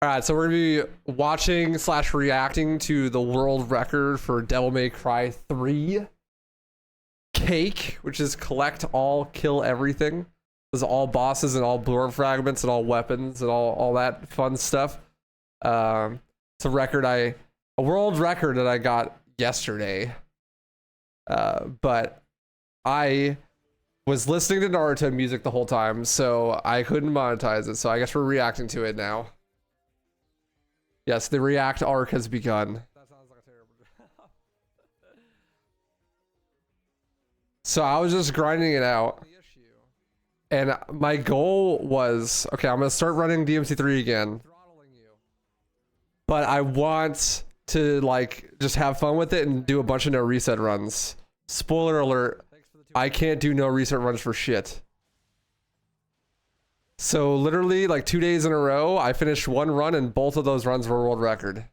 All right, so we're gonna be watching / reacting to the world record for Devil May Cry 3 Cake, which is collect all, kill everything. This is all bosses and all blur fragments and all weapons and all that fun stuff. It's a world record that I got yesterday. But I was listening to Naruto music the whole time, so I couldn't monetize it. So I guess we're reacting to it now. Yes, the React arc has begun. That sounds like a terrible job. So I was just grinding it out. And my goal was, okay, I'm going to start running DMC3 again. But I want to like just have fun with it and do a bunch of no reset runs. Spoiler alert, I can't do no reset runs for shit. So literally like 2 days in a row, I finished one run and both of those runs were world record.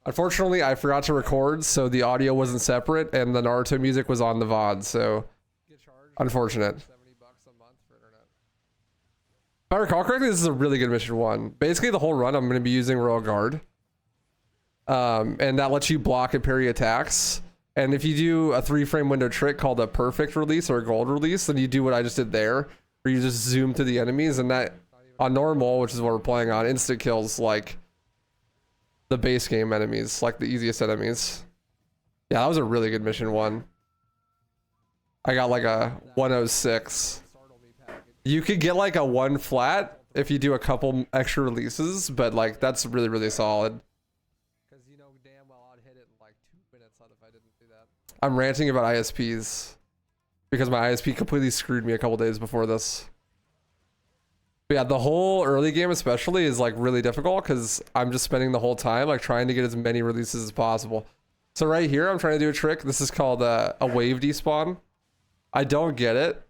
Unfortunately, I forgot to record, so the audio wasn't separate and the Naruto music was on the VOD, so unfortunate. If I recall correctly, this is a really good mission one. Basically the whole run I'm going to be using Royal Guard. And that lets you block and parry attacks. And if you do a 3-frame window trick called a perfect release or a gold release, then you do what I just did there. Where you just zoom to the enemies, and that on normal, which is what we're playing on, instant kills like the base game enemies, like the easiest enemies. Yeah, that was a really good mission one. I got like a 106. You could get like a 1 flat if you do a couple extra releases, but like that's really, really solid. Because you know damn well I'd hit it in like 2 minutes if I didn't do that. I'm ranting about ISPs. Because my ISP completely screwed me a couple days before this. But yeah, the whole early game especially is like really difficult because I'm just spending the whole time like trying to get as many releases as possible. So right here, I'm trying to do a trick. This is called a wave despawn. I don't get it.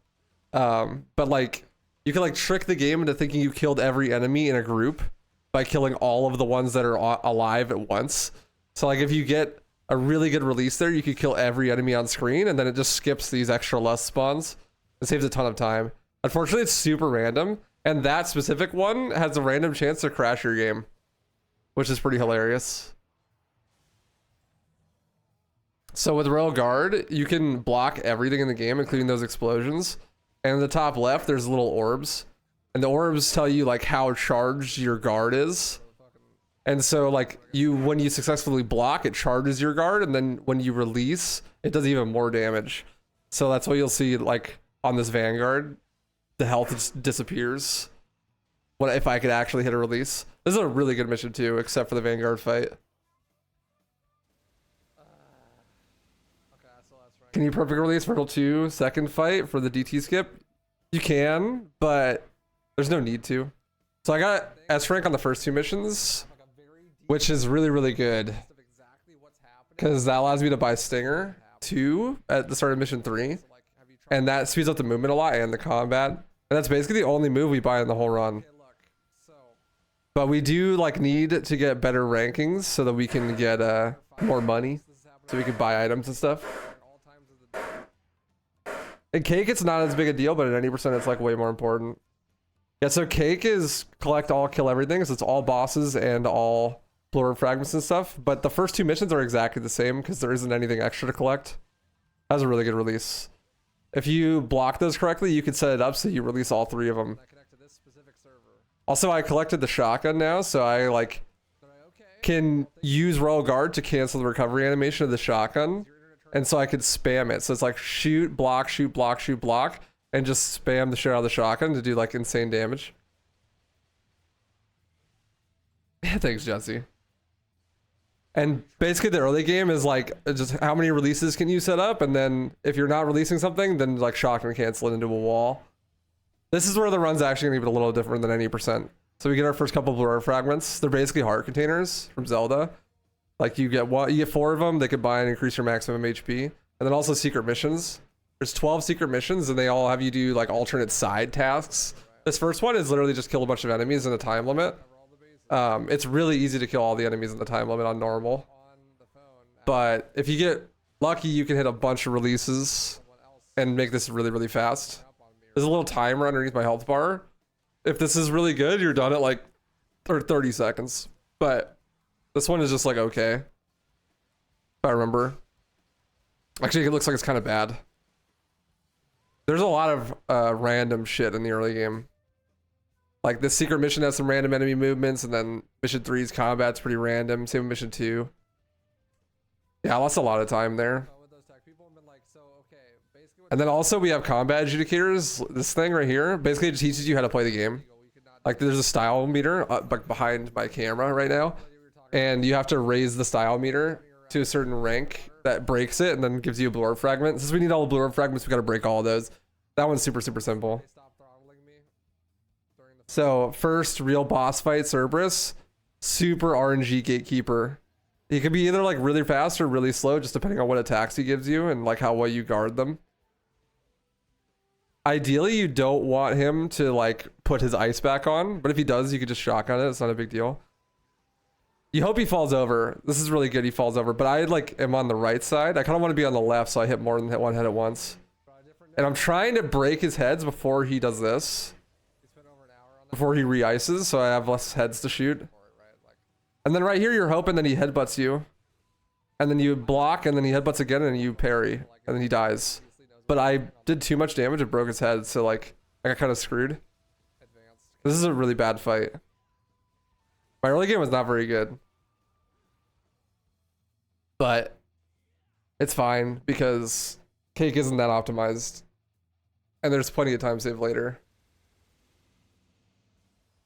But like you can like trick the game into thinking you killed every enemy in a group by killing all of the ones that are alive at once. So like if you get a really good release there, you could kill every enemy on screen and then it just skips these extra lust spawns. It saves a ton of time. Unfortunately, it's super random, and that specific one has a random chance to crash your game, which is pretty hilarious. So with Royal Guard, you can block everything in the game, including those explosions. And in the top left, there's little orbs, and the orbs tell you like how charged your guard is. And so like when you successfully block, it charges your guard, and then when you release, it does even more damage. So that's what you'll see like on this Vanguard, the health just disappears. What if I could actually hit a release? This is a really good mission too, except for the Vanguard fight. Can you perfect release Vergil 2 second fight for the DT skip? You can, but there's no need to. So I got S rank on the first 2 missions, which is really, really good because that allows me to buy Stinger 2 at the start of mission 3, and that speeds up the movement a lot and the combat, and that's basically the only move we buy in the whole run. But we do like need to get better rankings so that we can get more money so we can buy items and stuff. In Cake, it's not as big a deal, but at 90% it's like way more important. Yeah, so Cake is collect all, kill everything, so it's all bosses and all blur fragments and stuff, but the first 2 missions are exactly the same because there isn't anything extra to collect. That was a really good release. If you block those correctly, you can set it up so you release all 3 of them. Also, I collected the shotgun now, so I like can use Royal Guard to cancel the recovery animation of the shotgun, and so I could spam it. So it's like shoot, block, shoot, block, shoot, block, and just spam the shit out of the shotgun to do like insane damage. Thanks, Jesse. And basically the early game is like just how many releases can you set up, and then if you're not releasing something, then like shotgun cancel it into a wall. This is where the run's actually gonna be a little different than 90%. So we get our first couple of blur fragments. They're basically heart containers from Zelda. Like you get 4 of them. They could buy and increase your maximum HP, and then also secret missions. There's 12 secret missions, and they all have you do like alternate side tasks. This first one is literally just kill a bunch of enemies in a time limit. It's really easy to kill all the enemies in the time limit on normal, but if you get lucky, you can hit a bunch of releases and make this really, really fast. There's a little timer underneath my health bar. If this is really good, you're done at like or 30 seconds. But this one is just like okay. If I remember. Actually, it looks like it's kind of bad. There's a lot of random shit in the early game. Like this secret mission has some random enemy movements, and then mission 3's combat's pretty random. Same with mission 2. Yeah, I lost a lot of time there. And then also we have combat adjudicators. This thing right here basically just teaches you how to play the game. Like there's a style meter like behind my camera right now, and you have to raise the style meter to a certain rank that breaks it and then gives you a blue orb fragment. Since we need all the blue orb fragments, we got to break all of those. That one's super simple. So first real boss fight, Cerberus, super RNG gatekeeper. He could be either like really fast or really slow, just depending on what attacks he gives you and like how well you guard them. Ideally, you don't want him to like put his ice back on, but if he does, you could just shotgun it. It's not a big deal. You hope he falls over. This is really good. He falls over, but I like am on the right side. I kind of want to be on the left, so I hit more than one head at once. And I'm trying to break his heads before he does this. Before he re-ices, so I have less heads to shoot. And then right here, you're hoping that he headbutts you. And then you block, and then he headbutts again, and you parry. And then he dies. But I did too much damage and broke his head, so like, I got kind of screwed. This is a really bad fight. My early game was not very good. But it's fine, because Cake isn't that optimized. And there's plenty of time save later.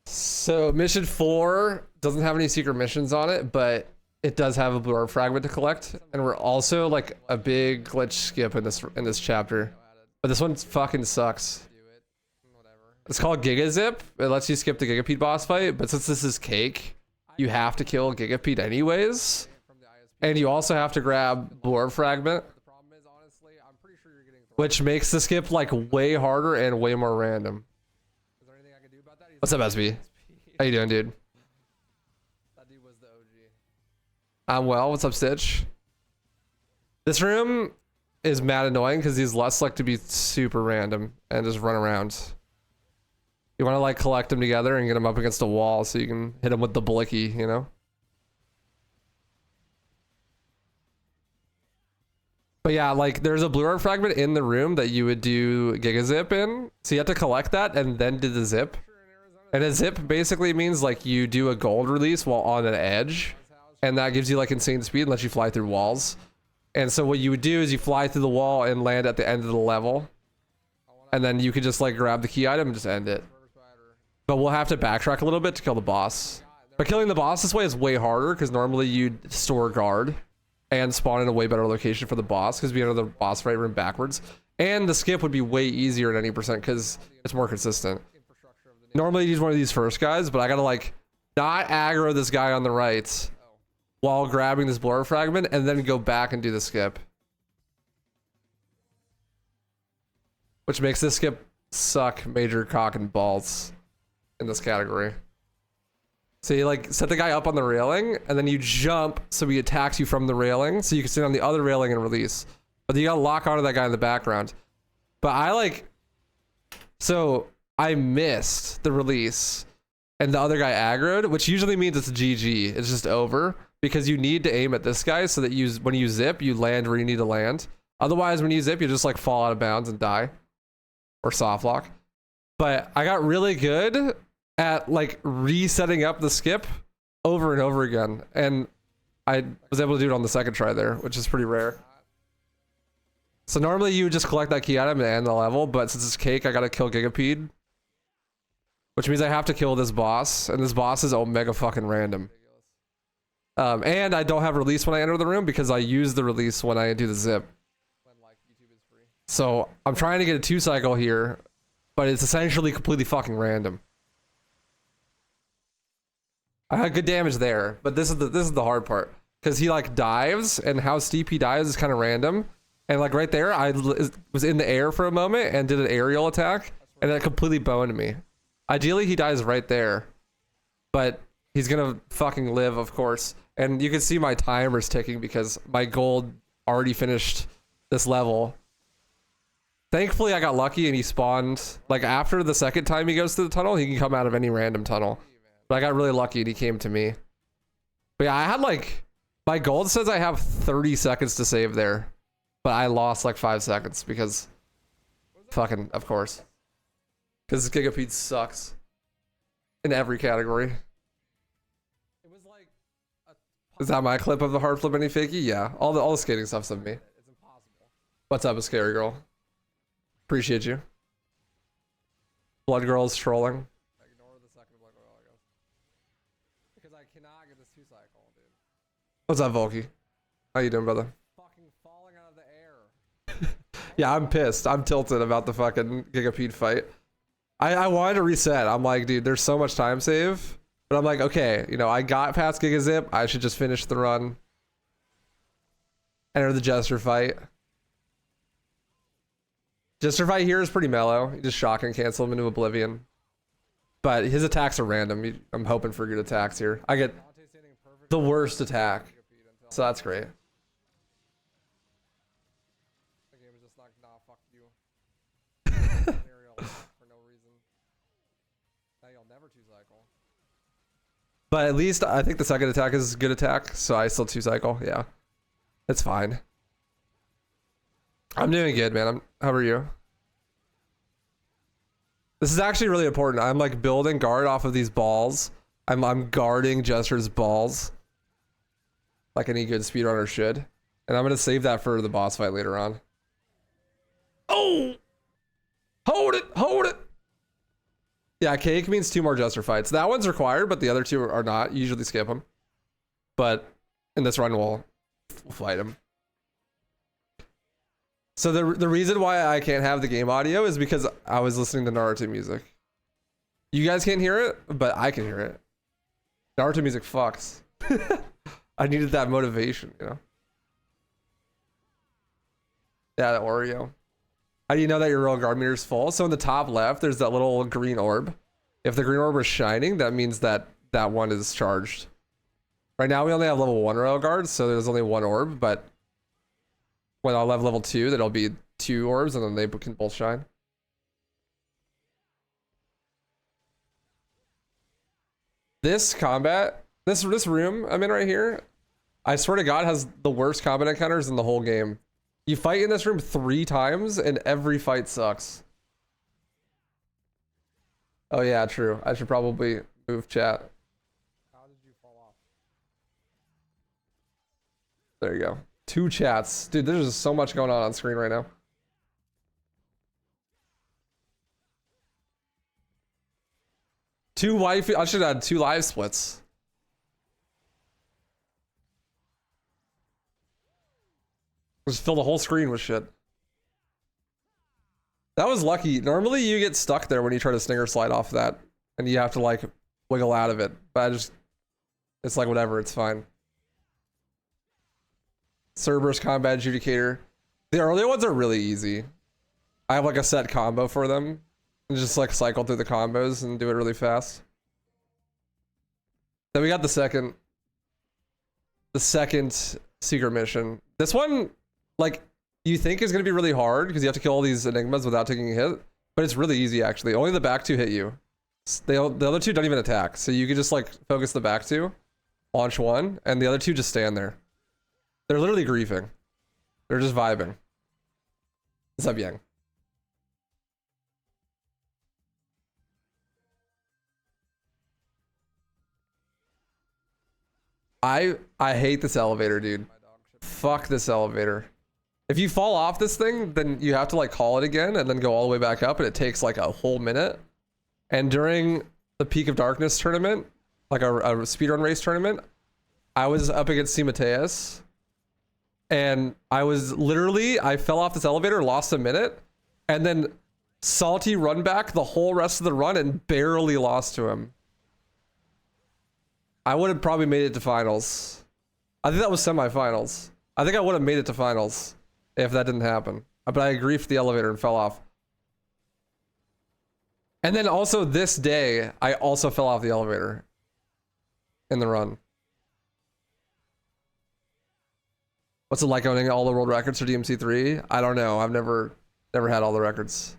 So mission 4 doesn't have any secret missions on it, but it does have a blue orb fragment to collect, and we're also like a big glitch skip in this chapter. But this one fucking sucks. It's called Giga Zip. It lets you skip the Gigapede boss fight, but since this is Cake, you have to kill Gigapede anyways, and you also have to grab blue orb fragment, which makes the skip like way harder and way more random. What's up, SB? How you doing, dude? That dude was the OG. I'm well. What's up, Stitch? This room is mad annoying because these lusts like to be super random and just run around. You want to like collect them together and get them up against a wall so you can hit them with the blicky, you know? But yeah, like there's a blue orb fragment in the room that you would do Giga Zip in. So you have to collect that and then do the zip. And a zip basically means like you do a gold release while on an edge, and that gives you like insane speed and lets you fly through walls. And so what you would do is you fly through the wall and land at the end of the level, and then you could just like grab the key item and just end it. But we'll have to backtrack a little bit to kill the boss. But killing the boss this way is way harder because normally you'd store guard and spawn in a way better location for the boss because we enter the boss fight room backwards. And the skip would be way easier at 90% because it's more consistent. Normally use one of these first guys, but I gotta like not aggro this guy on the right while grabbing this blue orb fragment and then go back and do the skip. Which makes this skip suck major cock and balls in this category. So you like set the guy up on the railing and then you jump so he attacks you from the railing so you can sit on the other railing and release. But you gotta lock onto that guy in the background. But I like, so I missed the release and the other guy aggroed, which usually means it's GG. It's just over because you need to aim at this guy so that when you zip, you land where you need to land. Otherwise, when you zip, you just like fall out of bounds and die or soft lock. But I got really good at like resetting up the skip over and over again. And I was able to do it on the second try there, which is pretty rare. So normally you would just collect that key item and end the level, but since it's Cake, I gotta kill Gigapede. Which means I have to kill this boss, and this boss is omega fucking random. And I don't have release when I enter the room because I use the release when I do the zip. So I'm trying to get a 2-cycle here, but it's essentially completely fucking random. I had good damage there, but this is the hard part because he like dives, and how steep he dives is kind of random. And like right there, I was in the air for a moment and did an aerial attack, and that completely boned me. Ideally, he dies right there, but he's gonna fucking live, of course. And you can see my timer's ticking because my gold already finished this level. Thankfully, I got lucky and he spawned, like after the second time he goes through the tunnel, he can come out of any random tunnel, But I got really lucky and he came to me. But yeah, I had like, my gold says I have 30 seconds to save there. But I lost like 5 seconds because fucking, of course. Because Gigapede sucks. In every category. It was like is that my clip of the hard flip any fakey? Yeah. All the skating stuff's of me. It's impossible. What's up, a scary girl? Appreciate you. Blood girl's trolling. Ignore the second blood girl, I guess. Because I cannot get this 2-cycle, dude. What's up, Volky? How you doing, brother? Fucking falling out of the air. Yeah, I'm pissed. I'm tilted about the fucking Gigapede fight. I wanted to reset. I'm like, dude, there's so much time save. But I'm like, okay, you know, I got past Giga Zip. I should just finish the run. Enter the Jester fight. Jester fight here is pretty mellow. You just shock and cancel him into oblivion. But his attacks are random. I'm hoping for good attacks here. I get the worst attack. So that's great. The game is just like, nah, fuck you. For no reason. Now you'll never 2-cycle. But at least I think the second attack is a good attack, so I still 2-cycle. Yeah, it's fine. I'm doing good, man. How are you? This is actually really important. I'm like building guard off of these balls. I'm guarding Jester's balls, like any good speedrunner should, and I'm gonna save that for the boss fight later on. Oh, hold it, hold it. Yeah, cake means 2 more Jester fights. That one's required, but the other 2 are not. You usually skip them. But in this run, we'll fight him. So the reason why I can't have the game audio is because I was listening to Naruto music. You guys can't hear it, but I can hear it. Naruto music fucks. I needed that motivation, you know? Yeah, the Oreo. How do you know that your royal guard meter is full? So in the top left, there's that little green orb. If the green orb is shining, that means that that one is charged. Right now, we only have level 1 royal guards, so there's only 1 orb, but when I'll have level 2, that'll be 2 orbs, and then they can both shine. This combat, this room I'm in right here, I swear to God, has the worst combat encounters in the whole game. You fight in this room 3 times, and every fight sucks. Oh yeah, true. I should probably move chat. How did you fall off? There you go. 2 chats. Dude, there's just so much going on screen right now. I should add 2 live splits. Just fill the whole screen with shit. That was lucky. Normally you get stuck there when you try to stinger slide off that, and you have to like wiggle out of it. But it's like whatever, it's fine. Cerberus combat adjudicator. The earlier ones are really easy. I have like a set combo for them, and just like cycle through the combos and do it really fast. Then we got the second secret mission. This one, like, you think is going to be really hard because you have to kill all these enigmas without taking a hit, but it's really easy actually. Only the back 2 hit you. The other 2 don't even attack, so you can just like focus the back 2, launch 1, and the other 2 just stand there. They're literally griefing. They're just vibing. What's up, Yang? I hate this elevator, dude. Fuck this elevator. If you fall off this thing, then you have to like call it again and then go all the way back up, and it takes like a whole minute. And during the Peak of Darkness tournament, like a speedrun race tournament, I was up against Simateus, and I fell off this elevator, lost a minute, and then salty run back the whole rest of the run and barely lost to him. I would have probably made it to finals. I think that was semifinals. I think I would have made it to finals if that didn't happen. But I griefed the elevator and fell off. And then also this day, I also fell off the elevator in the run. What's it like owning all the world records for DMC3? I don't know. I've never had all the records.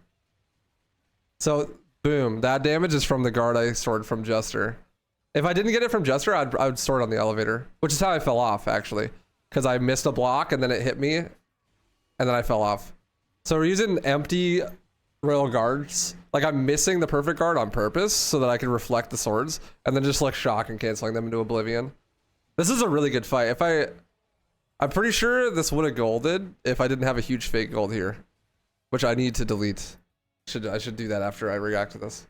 So, boom. That damage is from the guard I stored from Jester. If I didn't get it from Jester, I would store it on the elevator, which is how I fell off actually, because I missed a block and then it hit me, and then I fell off. So we're using empty royal guards. Like I'm missing the perfect guard on purpose so that I can reflect the swords, and then just like shock and canceling them into oblivion. This is a really good fight. I'm pretty sure this would have golded if I didn't have a huge fake gold here, which I need to delete. I should do that after I react to this.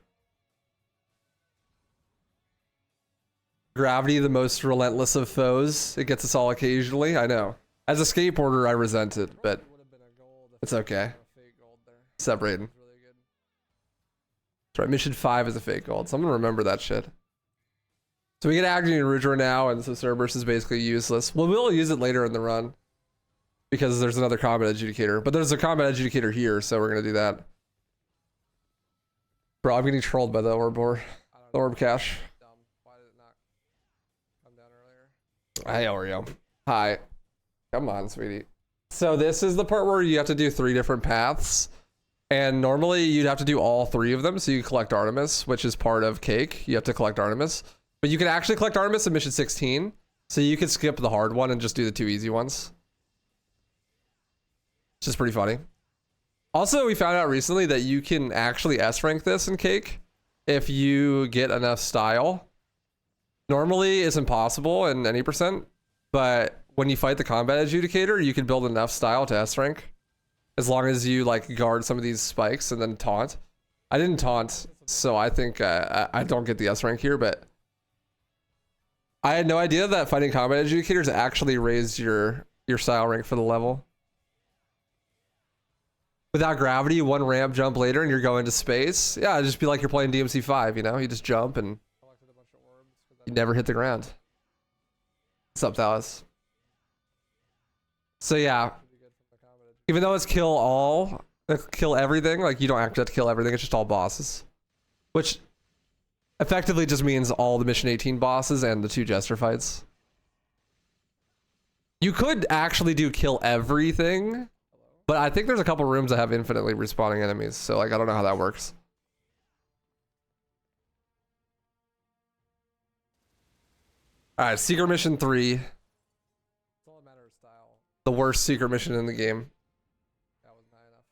Gravity, the most relentless of foes. It gets us all occasionally. I know. As a skateboarder, I resent it, but it's okay. Separating. That's right. Mission 5 is a fake gold, so I'm gonna remember that shit. So we get Agony and Rudra now, and so Cerberus is basically useless. Well, we'll use it later in the run because there's another combat adjudicator, but there's a combat adjudicator here, so we're gonna do that. Bro, I'm getting trolled by the orb or the orb cache. Why did it not come down earlier? Hi, Oreo. Hi. Come on, sweetie. So this is the part where you have to do 3 different paths, and normally you'd have to do all 3 of them. So you collect Artemis, which is part of Cake. You have to collect Artemis. But you can actually collect Artemis in mission 16, so you could skip the hard one and just do the 2 easy ones. It's just pretty funny. Also, we found out recently that you can actually S-rank this in Cake if you get enough style. Normally, it's impossible in any percent, but when you fight the combat adjudicator, you can build enough style to S-rank, as long as you like guard some of these spikes and then taunt. I didn't taunt, so I think I don't get the S-rank here, but I had no idea that fighting combat adjudicators actually raised your style rank for the level. Without gravity, 1 ramp jump later and you're going to space. Yeah, it'd just be like you're playing DMC 5, you know? You just jump and you never hit the ground. What's up, Dallas? So yeah, even though it's kill everything, like you don't actually have to kill everything, it's just all bosses. Which effectively just means all the mission 18 bosses and the 2 Jester fights. You could actually do kill everything, but I think there's a couple rooms that have infinitely respawning enemies, so like I don't know how that works. Alright, Secret Mission 3. It's all a matter of style. The worst secret mission in the game. That was not enough.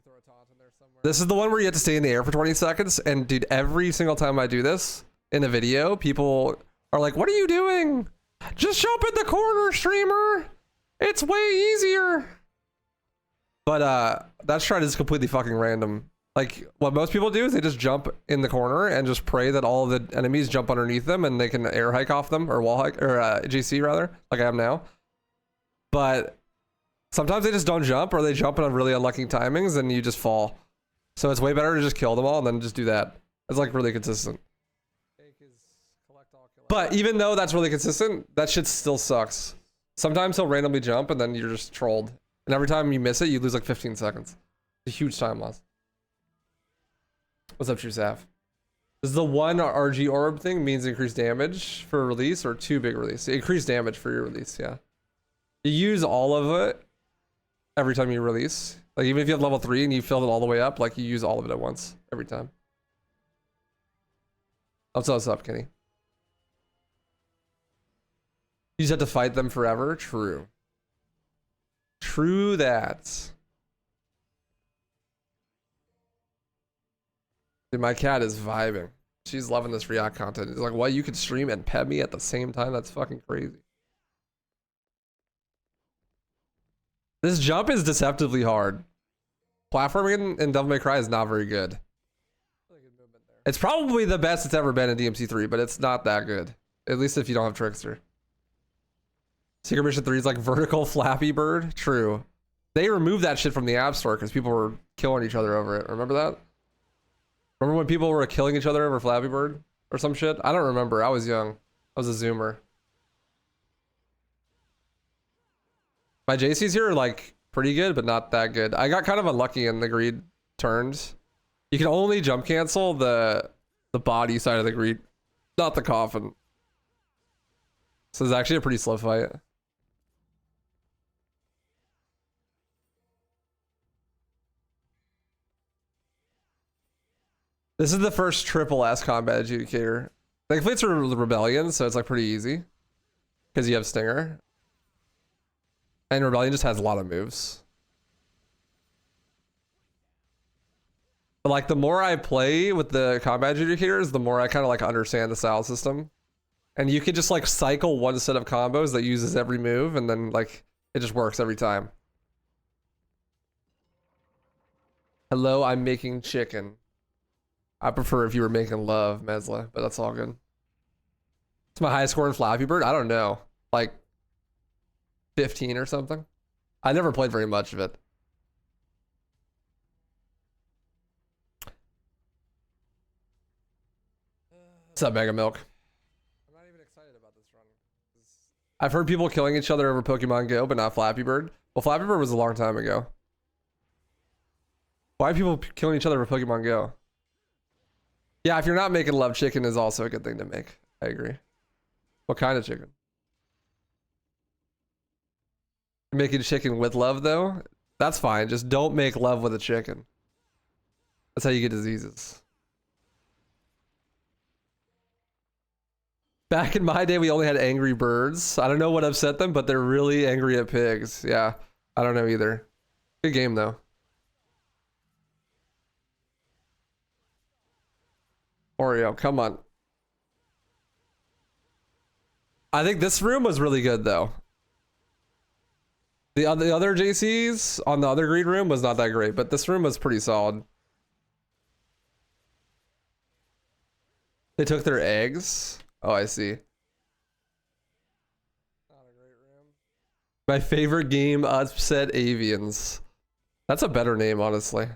Throw a taunt in there somewhere. This is the one where you have to stay in the air for 20 seconds, and dude, every single time I do this in a video, people are like, what are you doing? Just jump in the corner, streamer. It's way easier. But that strat is completely fucking random. Like what most people do is they just jump in the corner and just pray that all of the enemies jump underneath them and they can air hike off them, or wall hike, or GC rather, like I am now. But sometimes they just don't jump, or they jump in really unlucky timings and you just fall. So it's way better to just kill them all and then just do that. It's like really consistent. But even though that's really consistent, that shit still sucks. Sometimes he'll randomly jump and then you're just trolled. And every time you miss it, you lose like 15 seconds. It's a huge time loss. What's up, True Saf? Does the 1 RG orb thing means increased damage for release, or 2 big release? Increased damage for your release, yeah. You use all of it every time you release. Like even if you have level 3 and you filled it all the way up, like you use all of it at once every time. What's up, Kenny? You just have to fight them forever? True. True that. Dude, my cat is vibing. She's loving this React content. It's like, what? You could stream and pet me at the same time? That's fucking crazy. This jump is deceptively hard. Platforming in Devil May Cry is not very good. It's probably the best it's ever been in DMC 3, but it's not that good. At least if you don't have Trickster. Secret Mission 3 is like vertical Flappy Bird. True. They removed that shit from the App Store because people were killing each other over it. Remember that? Remember when people were killing each other over Flappy Bird or some shit? I don't remember. I was young. I was a Zoomer. My JCs here are like pretty good, but not that good. I got kind of unlucky in the greed turns. You can only jump cancel the body side of the greed, not the coffin. So it's actually a pretty slow fight. This is the first triple S combat adjudicator. Thankfully, it's a rebellion, so it's like pretty easy because you have Stinger, and rebellion just has a lot of moves. But like the more I play with the combat adjudicators, the more I kind of like understand the style system, and you can just like cycle one set of combos that uses every move, and then like it just works every time. Hello, I'm making chicken. I prefer if you were making love, Mesla, but that's all good. It's my highest score in Flappy Bird. I don't know, like 15 or something. I never played very much of it. What's up, Mega Milk? I'm not even excited about this run. I've heard people killing each other over Pokemon Go, but not Flappy Bird. Well, Flappy Bird was a long time ago. Why are people killing each other over Pokemon Go? Yeah, if you're not making love, chicken is also a good thing to make. I agree. What kind of chicken? Making chicken with love, though? That's fine. Just don't make love with a chicken. That's how you get diseases. Back in my day, we only had angry birds. I don't know what upset them, but they're really angry at pigs. Yeah, I don't know either. Good game, though. Oreo, come on. I think this room was really good, though. The other JCs on the other green room was not that great, but this room was pretty solid. They took their eggs. Oh, I see. Not a great room. My favorite game, Upset Avians. That's a better name, honestly.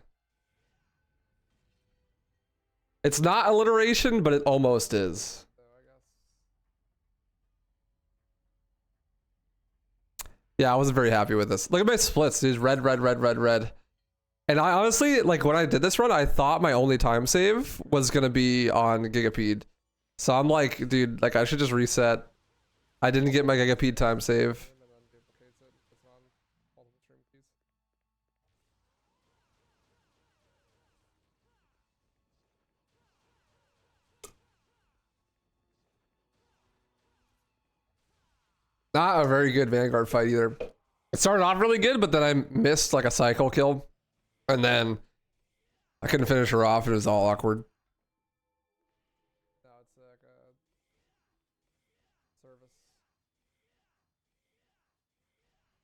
It's not alliteration, but it almost is. Yeah, I wasn't very happy with this. Look at my splits, dude. Red, red, red, red, red. And I honestly, like when I did this run, I thought my only time save was gonna be on Gigapede. So I'm like, dude, like I should just reset. I didn't get my Gigapede time save. Not a very good Vanguard fight either. It started off really good, but then I missed like a cycle kill. And then I couldn't finish her off. It was all awkward. Now it's like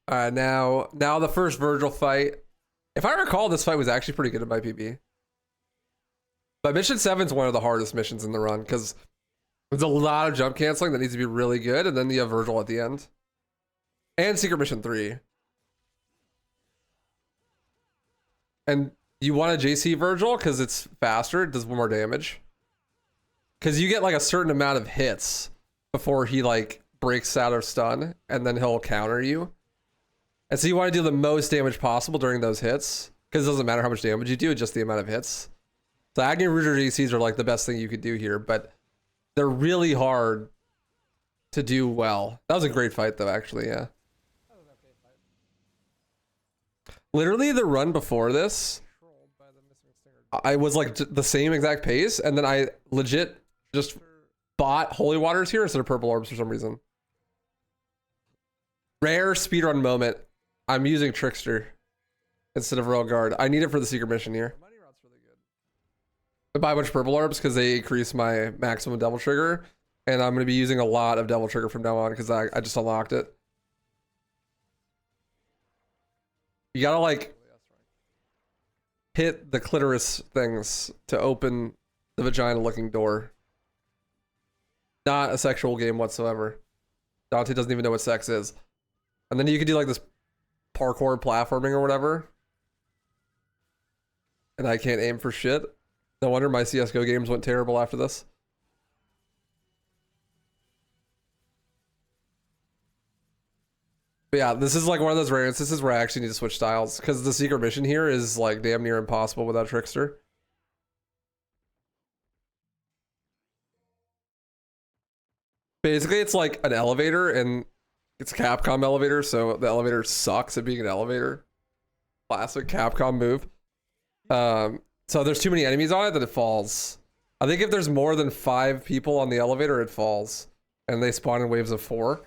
a service. Now the first Vergil fight. If I recall, this fight was actually pretty good at my PB. But mission 7 is one of the hardest missions in the run because there's a lot of jump canceling that needs to be really good, and then you have Vergil at the end. And Secret Mission 3. And you want a JC Vergil because it's faster, it does more damage. Because you get like a certain amount of hits before he like breaks out of stun, and then he'll counter you. And so you want to do the most damage possible during those hits, because it doesn't matter how much damage you do, it's just the amount of hits. So Agni Router JCs are like the best thing you could do here, but they're really hard to do well. That was a great fight though, actually, yeah. Literally the run before this, I was like the same exact pace, and then I legit just bought holy waters here instead of purple orbs for some reason. Rare speedrun moment. I'm using Trickster instead of Royal Guard. I need it for the secret mission here. I buy a bunch of purple orbs because they increase my maximum double trigger, and I'm going to be using a lot of double trigger from now on because I just unlocked it. You gotta like hit the clitoris things to open the vagina looking door. Not a sexual game whatsoever. Dante doesn't even know what sex is. And then you can do like this parkour platforming or whatever. And I can't aim for shit. No wonder my CSGO games went terrible after this. But yeah, this is like one of those rare instances where I actually need to switch styles because the secret mission here is like damn near impossible without Trickster. Basically, it's like an elevator and it's a Capcom elevator, so the elevator sucks at being an elevator. Classic Capcom move. So there's too many enemies on it that it falls. I think if there's more than 5 people on the elevator, it falls. And they spawn in waves of 4.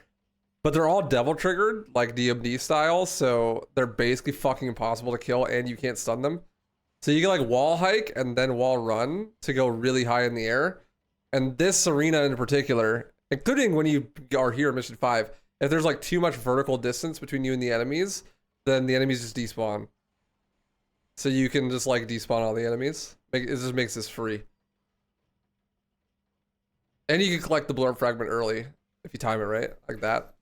But they're all devil triggered, like DMD style, so they're basically fucking impossible to kill and you can't stun them. So you can like wall hike and then wall run to go really high in the air. And this arena in particular, including when you are here in mission 5, if there's like too much vertical distance between you and the enemies, then the enemies just despawn. So you can just like despawn all the enemies. It just makes this free. And you can collect the blow up fragment early if you time it right, like that.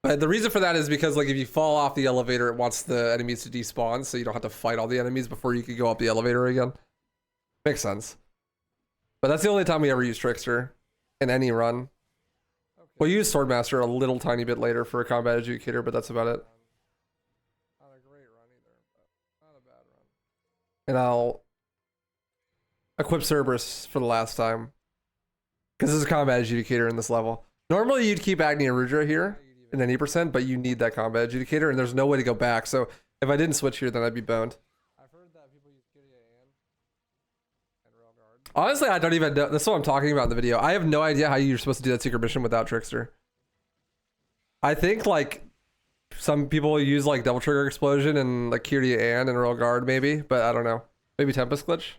But the reason for that is because like if you fall off the elevator, it wants the enemies to despawn, so you don't have to fight all the enemies before you can go up the elevator again. Makes sense. But that's the only time we ever use Trickster in any run. Okay. We'll use Swordmaster a little tiny bit later for a combat adjudicator, but that's about it. Not a great run either, but not a bad run. And I'll equip Cerberus for the last time. Because this is a combat adjudicator in this level. Normally you'd keep Agni and Rudra here in any percent, but you need that combat adjudicator and there's no way to go back. So if I didn't switch here, then I'd be boned. I've heard that people use Giga and Railguard. Honestly, I don't even know. That's what I'm talking about in the video. I have no idea how you're supposed to do that secret mission without Trickster. I think like some people use like Double Trigger Explosion and like Kyria and Royal Guard maybe, but I don't know. Maybe Tempest Glitch.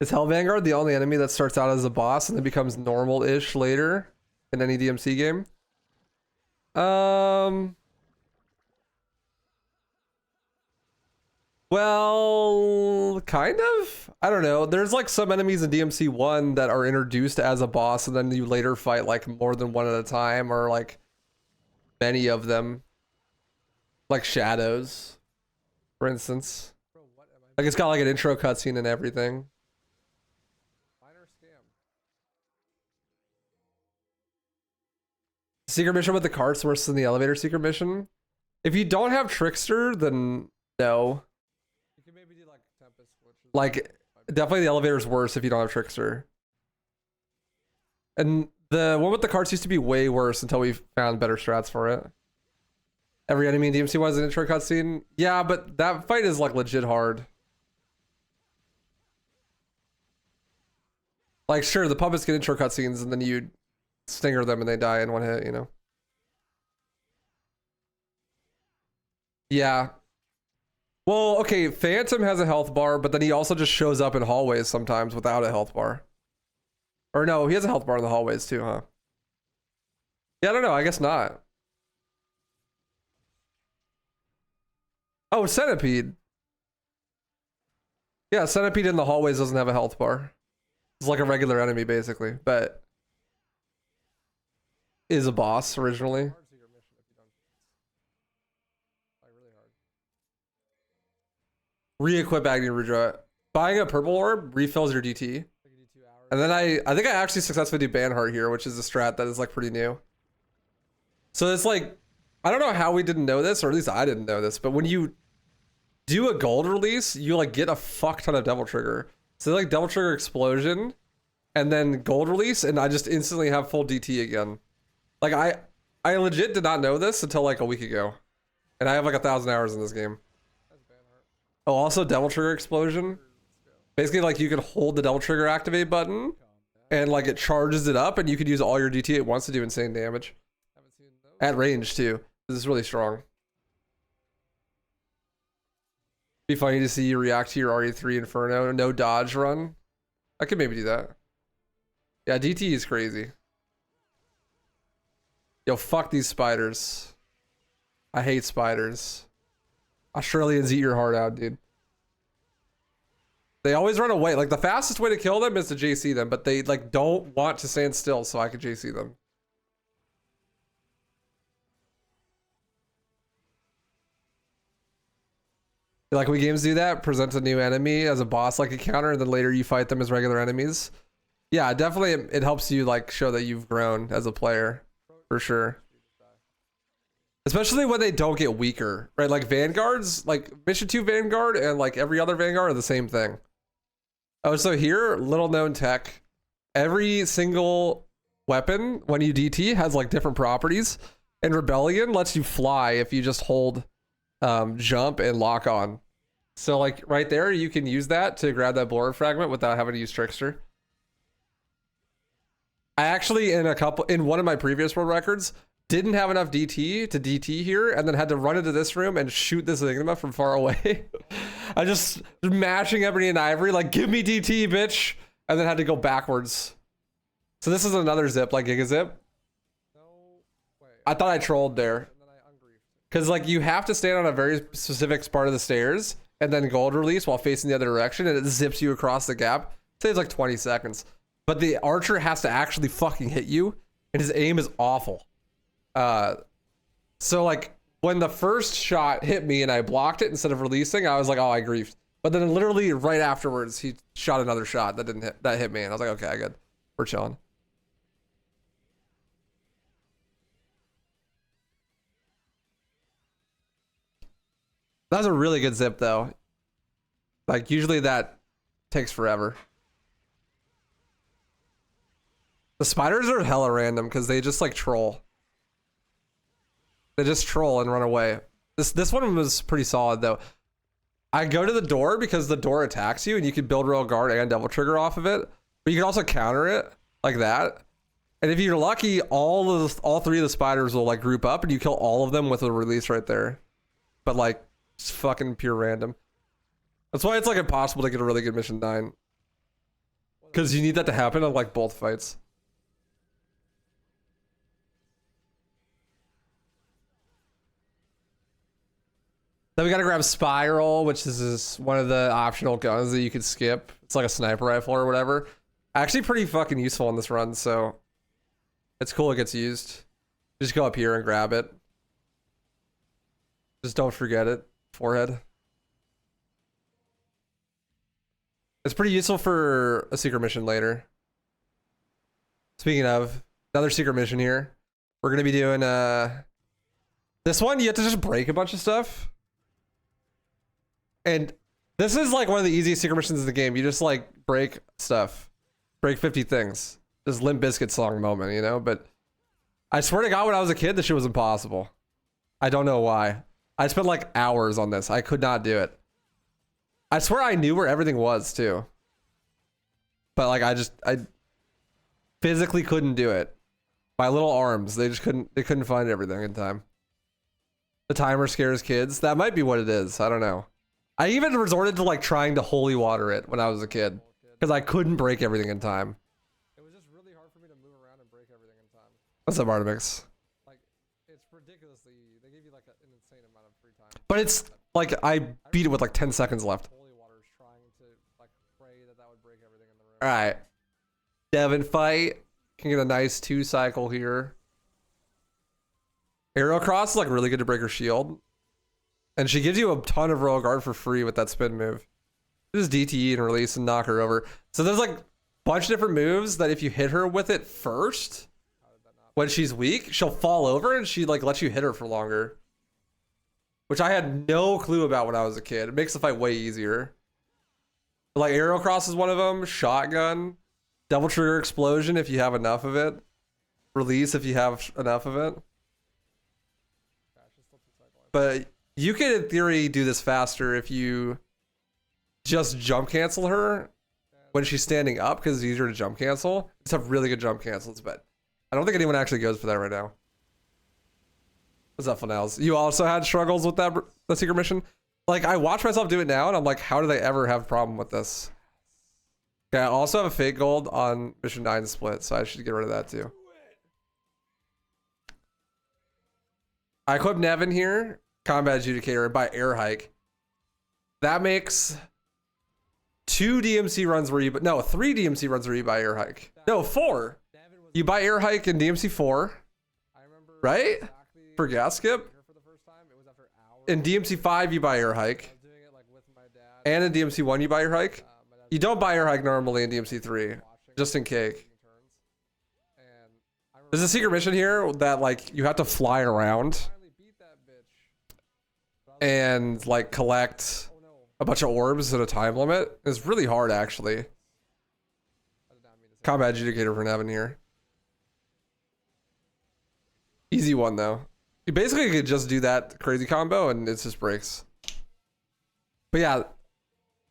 Is Hell Vanguard the only enemy that starts out as a boss and then becomes normal-ish later in any DMC game? Well, kind of. I don't know. There's like some enemies in DMC 1 that are introduced as a boss and then you later fight like more than one at a time or like many of them. Like Shadows, for instance. Like it's got like an intro cutscene and everything. Secret mission with the carts worse than the elevator secret mission. If you don't have Trickster, then no. You can maybe do like Tempest, like definitely the elevator's worse if you don't have Trickster. And the one with the carts used to be way worse until we found better strats for it. Every enemy in DMC was an intro cutscene. Yeah, but that fight is like legit hard. Like sure, the puppets get intro cutscenes and then you stinger them and they die in one hit, you know. Yeah. Well, okay, Phantom has a health bar, but then he also just shows up in hallways sometimes without a health bar. Or no, he has a health bar in the hallways too, huh? Yeah, I don't know, I guess not. Oh, Centipede. Yeah, Centipede in the hallways doesn't have a health bar. It's like a regular enemy basically, but is a boss originally. Re-equip Agni Rudra. Buying a purple orb refills your DT. And then I think I actually successfully do Banheart here, which is a strat that is like pretty new. So it's like, I don't know how we didn't know this, or at least I didn't know this, but when you do a gold release, you like get a fuck ton of Devil Trigger. So like Devil Trigger Explosion, and then gold release, and I just instantly have full DT again. Like I legit did not know this until like a week ago. And I have like 1,000 hours in this game. Oh, also Devil Trigger Explosion. Basically like you can hold the Devil Trigger activate button and like it charges it up and you could use all your DT at once to do insane damage. At range too. This is really strong. Be funny to see you react to your RE3 Inferno. No dodge run. I could maybe do that. Yeah, DT is crazy. Yo, fuck these spiders. I hate spiders. Australians eat your heart out, dude. They always run away. Like the fastest way to kill them is to JC them, but they like don't want to stand still so I could JC them. Like when games do that, present a new enemy as a boss like a counter, and then later you fight them as regular enemies. Yeah, definitely it helps you like show that you've grown as a player. For sure. Especially when they don't get weaker, right? Like Vanguards, like Mission 2 Vanguard and like every other Vanguard are the same thing. Oh, so here, little known tech. Every single weapon, when you DT, has like different properties. And Rebellion lets you fly if you just hold jump and lock on. So like right there, you can use that to grab that blower fragment without having to use Trickster. I actually, in one of my previous world records, didn't have enough DT to DT here, and then had to run into this room and shoot this Enigma from far away. I just mashing Ebony and Ivory, like, give me DT, bitch, and then had to go backwards. So this is another zip, like Giga Zip. I thought I trolled there. Because, like, you have to stand on a very specific part of the stairs, and then gold release while facing the other direction, and it zips you across the gap. It saves like 20 seconds. But the archer has to actually fucking hit you, and his aim is awful. So like when the first shot hit me and I blocked it instead of releasing, I was like, oh, I griefed. But then literally right afterwards, he shot another shot that hit me, and I was like, okay, good, we're chilling. That was a really good zip though. Like usually that takes forever. The spiders are hella random because they just like troll. They just troll and run away. This one was pretty solid though. I go to the door because the door attacks you and you can build Royal Guard and Devil Trigger off of it. But you can also counter it like that. And if you're lucky, all three of the spiders will like group up and you kill all of them with a release right there. But like, it's fucking pure random. That's why it's like impossible to get a really good mission 9. Because you need that to happen on like both fights. Then we gotta grab Spiral, which is one of the optional guns that you can skip. It's like a sniper rifle or whatever. Actually pretty fucking useful in this run, so it's cool it gets used. Just go up here and grab it. Just don't forget it. Forehead. It's pretty useful for a secret mission later. Speaking of, another secret mission here. We're gonna be doing this one, you have to just break a bunch of stuff. And this is like one of the easiest secret missions in the game. You just like break stuff. Break 50 things. This Limp Bizkit song moment, you know? But I swear to God, when I was a kid, this shit was impossible. I don't know why. I spent like hours on this. I could not do it. I swear I knew where everything was too. But like I physically couldn't do it. My little arms, they couldn't find everything in time. The timer scares kids. That might be what it is. I don't know. I even resorted to like trying to holy water it when I was a kid because I couldn't break everything in time. It was just really hard for me to move around and break everything in time. What's up, Artemix? Like, it's ridiculously, they give you like an insane amount of free time. But it's like I beat it with like 10 seconds left. Holy water's trying to like pray that would break everything in the room. All right, Nevan fight can get a nice 2 cycle here. Arrow cross is like really good to break her shield. And she gives you a ton of Royal Guard for free with that spin move. Just DTE and release and knock her over. So there's like a bunch of different moves that if you hit her with it first, when she's weak, she'll fall over and she like lets you hit her for longer. Which I had no clue about when I was a kid. It makes the fight way easier. Like Arrow Cross is one of them. Shotgun. Double Trigger Explosion if you have enough of it. Release if you have enough of it. But you can, in theory, do this faster if you just jump cancel her when she's standing up because it's easier to jump cancel. Just have really good jump cancels, but I don't think anyone actually goes for that right now. What's up, Funels? You also had struggles with that secret mission? Like, I watch myself do it now, and I'm like, how did I ever have a problem with this? Okay, I also have a fake gold on mission 9 split, so I should get rid of that too. I equip Nevan here. Combat Adjudicator by air hike. That makes 2 DMC runs where you, no, 3 DMC runs where you buy air hike. No, 4. You buy air hike in DMC 4, right? For gas skip. In DMC 5, you buy air hike. And in DMC 1, you buy air hike. You don't buy air hike normally in DMC 3, just in cake. There's a secret mission here that like you have to fly around and like collect a bunch of orbs and a time limit. It's really hard, actually. Combat adjudicator for Nevan here. Easy one, though. You basically could just do that crazy combo and it just breaks. But yeah,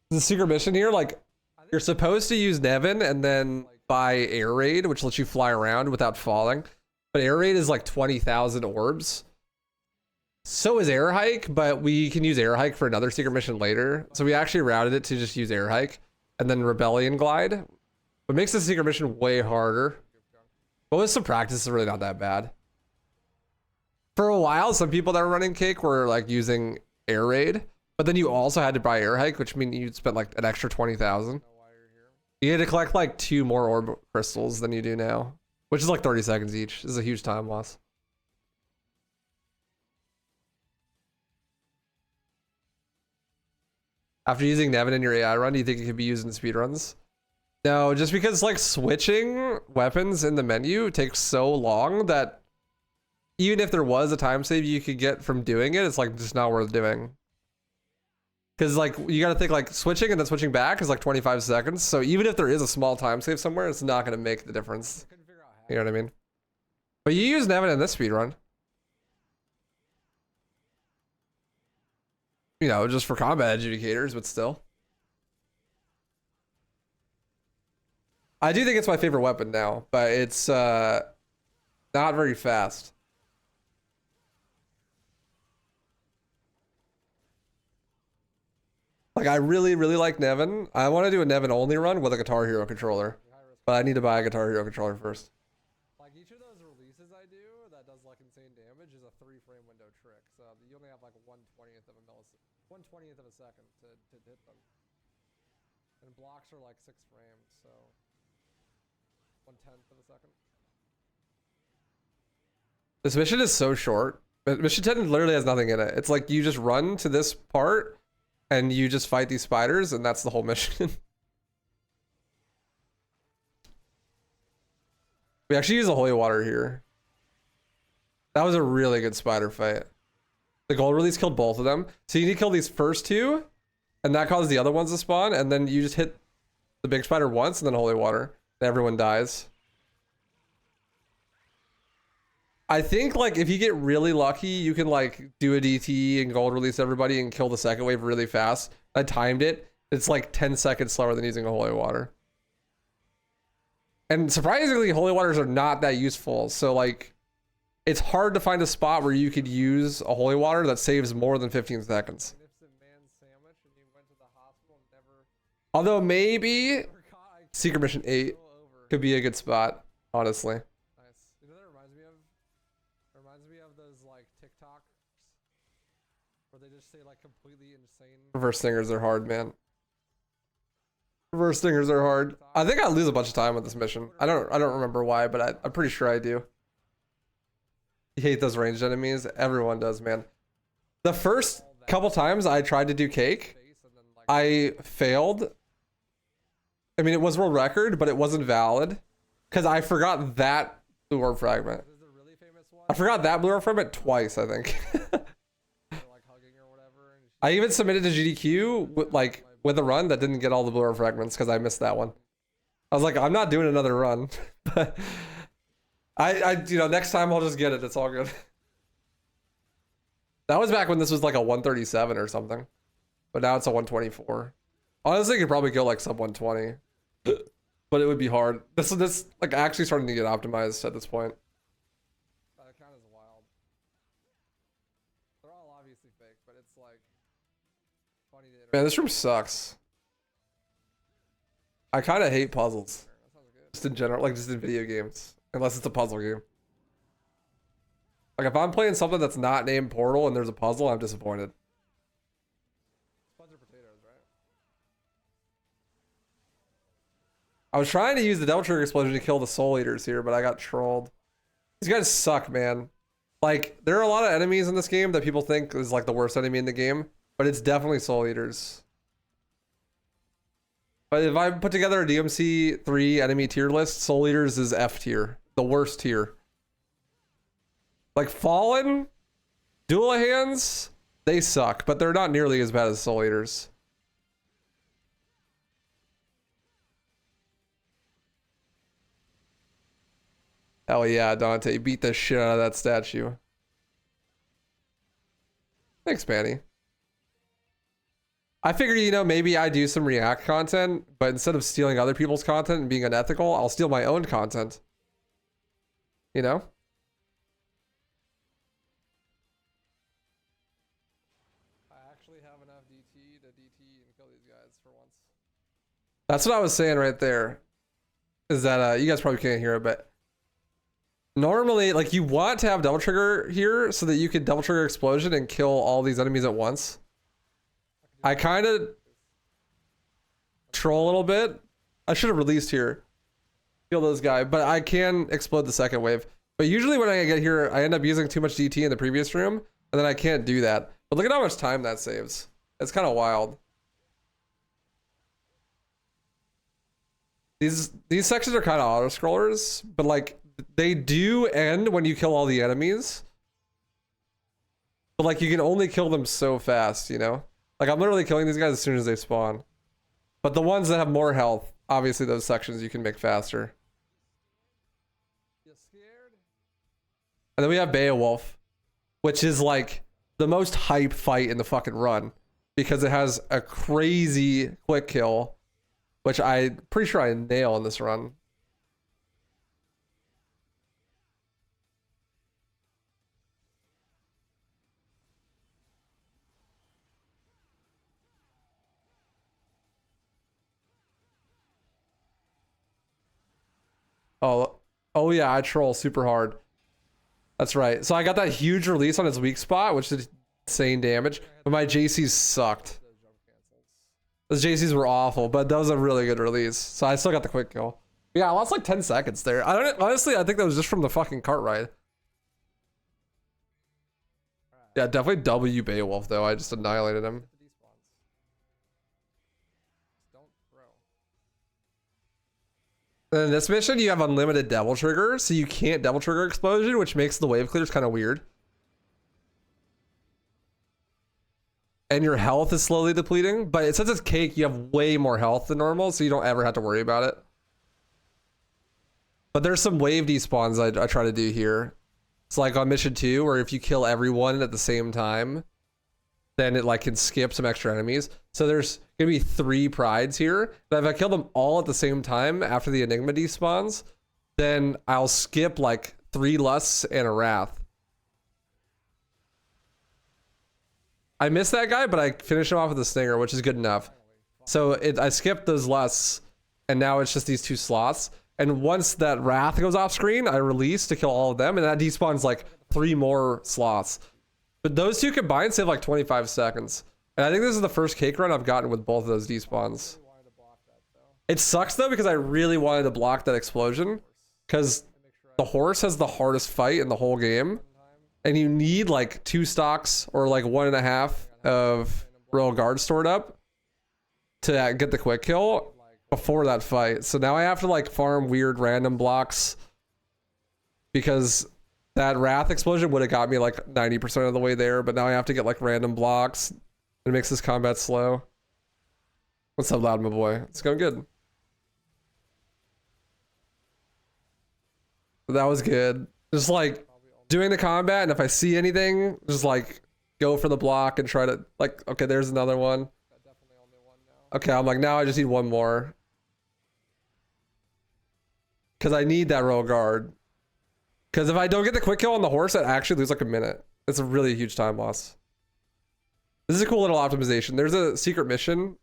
the secret mission here, like, you're supposed to use Nevan and then buy air raid, which lets you fly around without falling. But air raid is like 20,000 orbs. So is air hike, but we can use air hike for another secret mission later. So we actually routed it to just use air hike and then rebellion glide. What makes the secret mission way harder. But with some practice, it's really not that bad. For a while, some people that were running cake were like using air raid, but then you also had to buy air hike, which means you'd spend like an extra 20,000. You had to collect like 2 more orb crystals than you do now, which is like 30 seconds each. This is a huge time loss. After using Nevan in your AI run, do you think it could be used in speedruns? No, just because like switching weapons in the menu takes so long that even if there was a time save you could get from doing it, it's like just not worth doing. Because like you got to think like switching and then switching back is like 25 seconds. So even if there is a small time save somewhere, it's not going to make the difference. You know what I mean? But you use Nevan in this speedrun. You know, just for combat adjudicators, but still. I do think it's my favorite weapon now, but it's not very fast. Like, I really, really like Nevan. I want to do a Nevan only run with a Guitar Hero controller, but I need to buy a Guitar Hero controller first. Like, each of those releases I do that does like insane damage is a 3-frame window trick. So you only have like 1/20th of a millisecond, 1/20th of a second to hit them. And blocks are like 6 frames, so 1/10 of a second. This mission is so short. Mission 10 literally has nothing in it. It's like you just run to this part and you just fight these spiders, and that's the whole mission. We actually use the holy water here. That was a really good spider fight. The gold release killed both of them. So you need to kill these first 2, and that caused the other ones to spawn, and then you just hit the big spider once, and then holy water. And everyone dies. I think like if you get really lucky, you can like do a DT and gold release everybody and kill the second wave really fast. I timed it. It's like 10 seconds slower than using a holy water. And surprisingly, holy waters are not that useful. So like, it's hard to find a spot where you could use a holy water that saves more than 15 seconds. Although maybe Secret Mission 8 could be a good spot, honestly. Reverse stingers are hard, man. Reverse stingers are hard. I think I lose a bunch of time with this mission. I don't remember why, but I'm pretty sure I do. You hate those ranged enemies. Everyone does, man. The first couple times I tried to do cake, I failed. I mean, it was world record, but it wasn't valid because I forgot that blue orb fragment. I forgot that blue orb fragment twice, I think. I even submitted to GDQ with a run that didn't get all the blue orb fragments because I missed that one. I was like, I'm not doing another run. But you know, next time I'll just get it. It's all good. That was back when this was like a 137 or something, but now it's a 124. Honestly, you could probably go like sub 120, but it would be hard. This like actually starting to get optimized at this point. That account is wild. They're all obviously fake, but it's like funny to interact. Man, this room sucks. I kind of hate puzzles, just in general, like just in video games, unless it's a puzzle game. Like if I'm playing something that's not named Portal and there's a puzzle, I'm disappointed. I was trying to use the Devil Trigger Explosion to kill the Soul Eaters here, but I got trolled. These guys suck, man. Like, there are a lot of enemies in this game that people think is like the worst enemy in the game, but it's definitely Soul Eaters. But if I put together a DMC 3 enemy tier list, Soul Eaters is F tier, the worst tier. Like Fallen, Dual Hands, they suck, but they're not nearly as bad as Soul Eaters. Hell yeah, Dante. Beat the shit out of that statue. Thanks, Manny. I figure, you know, maybe I do some React content, but instead of stealing other people's content and being unethical, I'll steal my own content. You know? I actually have enough DT to DT and kill these guys for once. That's what I was saying right there. Is that, you guys probably can't hear it, but normally, like, you want to have double trigger here so that you can double trigger explosion and kill all these enemies at once. I kind of troll a little bit. I should have released here. Kill those guys, but I can explode the second wave. But usually when I get here, I end up using too much DT in the previous room, and then I can't do that. But look at how much time that saves. It's kind of wild. These sections are kind of auto-scrollers, but like they do end when you kill all the enemies. But like you can only kill them so fast, you know? Like, I'm literally killing these guys as soon as they spawn. But the ones that have more health, obviously those sections you can make faster. You scared? And then we have Beowulf, which is like the most hype fight in the fucking run. Because it has a crazy quick kill, which I'm pretty sure I nail in this run. Oh yeah, I troll super hard. That's right. So I got that huge release on his weak spot, which did insane damage. But my JCs sucked. Those JCs were awful, but that was a really good release. So I still got the quick kill. Yeah, I lost like 10 seconds there. Honestly, I think that was just from the fucking cart ride. Yeah, definitely W Beowulf though. I just annihilated him. And in this mission, you have unlimited double trigger, so you can't double trigger explosion, which makes the wave clears kind of weird. And your health is slowly depleting, but since it's cake, you have way more health than normal, so you don't ever have to worry about it. But there's some wave despawns I try to do here. It's like on mission 2, where if you kill everyone at the same time, then it like can skip some extra enemies. So there's gonna be 3 prides here. But if I kill them all at the same time after the Enigma despawns, then I'll skip like 3 lusts and a wrath. I missed that guy, but I finished him off with a stinger, which is good enough. So I skipped those lusts, and now it's just these 2 slots. And once that wrath goes off screen, I release to kill all of them, and that despawns like 3 more slots. But those 2 combined save like 25 seconds. And I think this is the first cake run I've gotten with both of those despawns. It sucks though, because I really wanted to block that explosion. Because the horse has the hardest fight in the whole game. And you need like 2 stocks or like 1.5 of Royal Guard stored up to get the quick kill before that fight. So now I have to like farm weird random blocks, because that wrath explosion would have got me like 90% of the way there, but now I have to get like random blocks. It makes this combat slow. What's up, loud, my boy? It's going good. That was good. Just like doing the combat, and if I see anything, just like go for the block and try to like, okay, there's another one. Okay, I'm like, now I just need 1 more. Because I need that Royal Guard. Because if I don't get the quick kill on the horse, I actually lose like a minute. It's a really huge time loss. This is a cool little optimization. There's a secret mission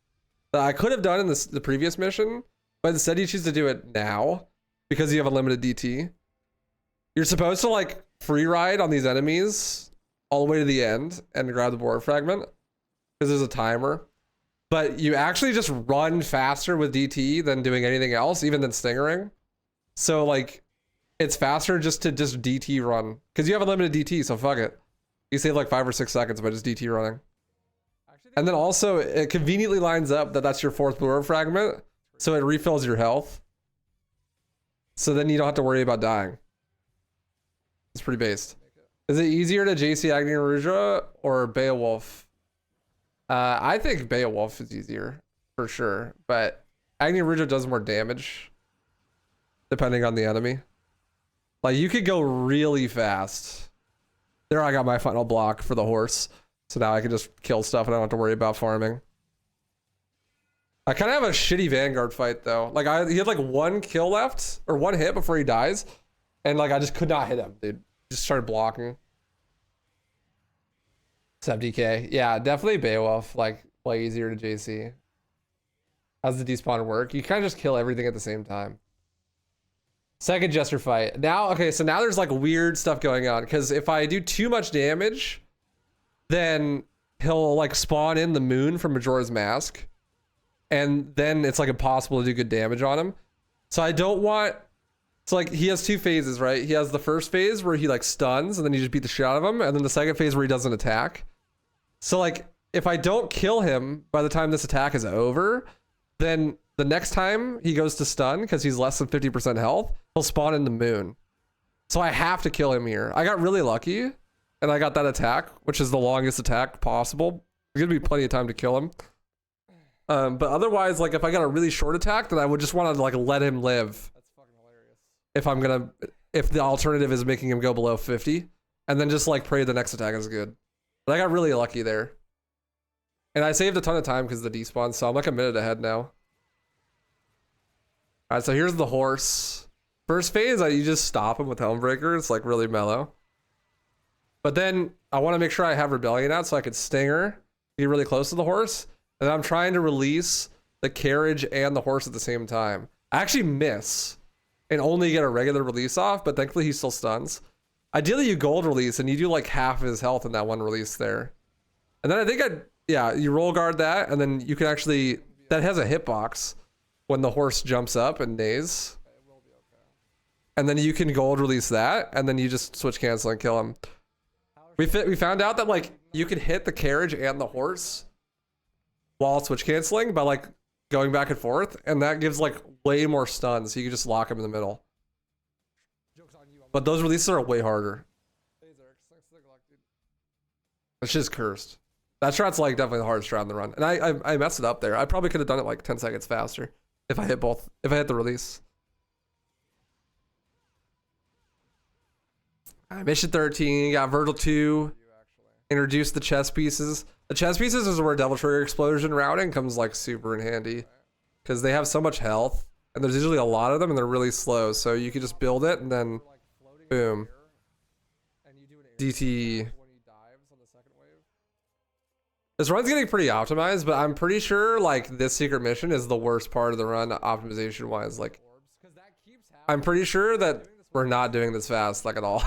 that I could have done in the previous mission, but instead you choose to do it now because you have a limited DT. You're supposed to like free ride on these enemies all the way to the end and grab the board fragment because there's a timer. But you actually just run faster with DT than doing anything else, even than stingering. So like, it's faster just to DT run because you have a limited DT, so fuck it. You save like 5 or 6 seconds by just DT running. And then also it conveniently lines up that that's your 4th blue fragment, so it refills your health. So then you don't have to worry about dying. It's pretty based. Is it easier to JC Agni Rouge or Beowulf? I think Beowulf is easier for sure, but Agni Rouge does more damage depending on the enemy. Like you could go really fast. There I got my final block for the horse. So now I can just kill stuff and I don't have to worry about farming. I kind of have a shitty Vanguard fight though. Like he had like 1 kill left or 1 hit before he dies. And like I just could not hit him, dude. Just started blocking. 70k. Yeah, definitely Beowulf. Like way easier to JC. How's the despawn work? You kind of just kill everything at the same time. Second Jester fight. Now, okay, so now there's like weird stuff going on. Because if I do too much damage, then he'll like spawn in the moon from Majora's Mask. And then it's like impossible to do good damage on him. So I don't want... So like he has 2 phases, right? He has the first phase where he like stuns and then you just beat the shit out of him. And then the second phase where he doesn't attack. So like if I don't kill him by the time this attack is over, then the next time he goes to stun, because he's less than 50% health, he'll spawn in the moon. So I have to kill him here. I got really lucky and I got that attack, which is the longest attack possible. There's gonna be plenty of time to kill him. But otherwise, like if I got a really short attack, then I would just want to like let him live. That's fucking hilarious. If the alternative is making him go below 50, and then just like pray the next attack is good. But I got really lucky there. And I saved a ton of time because of the despawn, so I'm like a minute ahead now. Alright, so here's the horse. First phase, you just stop him with Helmbreaker. It's like really mellow. But then I want to make sure I have Rebellion out so I could Stinger, get really close to the horse. And I'm trying to release the carriage and the horse at the same time. I actually miss and only get a regular release off, but thankfully he still stuns. Ideally you gold release and you do like half of his health in that one release there. And then I think yeah, you roll guard that and then you can actually, that has a hitbox when the horse jumps up and neighs. And then you can gold release that and then you just switch cancel and kill him. We found out that like you can hit the carriage and the horse while switch canceling by like going back and forth, and that gives like way more stuns, so you can just lock him in the middle. But those releases are way harder. It's just cursed. That strat's like definitely the hardest strat in the run, and I messed it up there. I probably could have done it like 10 seconds faster if I hit both. If I hit the release. Mission 13, got Vergil 2. Introduce the chess pieces. The chess pieces is where Devil Trigger Explosion routing comes like super in handy. Because they have so much health. And there's usually a lot of them and they're really slow. So you can just build it and then boom. DT. This run's getting pretty optimized, but I'm pretty sure like this secret mission is the worst part of the run optimization wise. Like I'm pretty sure that we're not doing this fast like at all.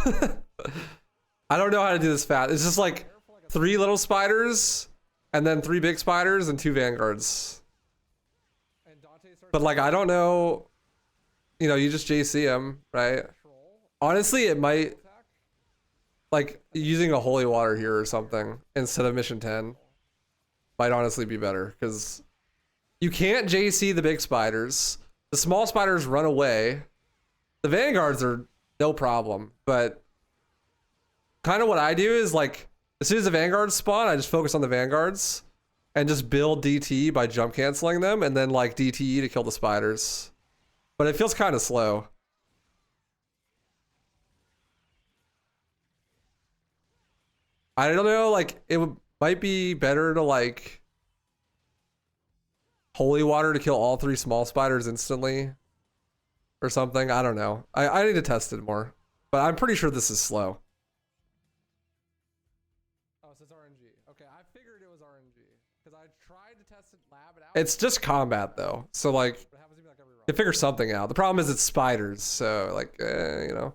I don't know how to do this fast. It's just like 3 little spiders and then 3 big spiders and 2 vanguards. But like, I don't know, you know, you just JC them, right? Honestly, it might like using a holy water here or something instead of mission 10 might honestly be better because you can't JC the big spiders. The small spiders run away. The vanguards are no problem, but kind of what I do is like, as soon as the vanguards spawn, I just focus on the vanguards and just build DT by jump canceling them and then like DTE to kill the spiders. But it feels kind of slow. I don't know, like might be better to like holy water to kill all 3 small spiders instantly or something. I don't know. I need to test it more, but I'm pretty sure this is slow. It's just combat though, so like you figure something out. The problem is it's spiders, so like you know.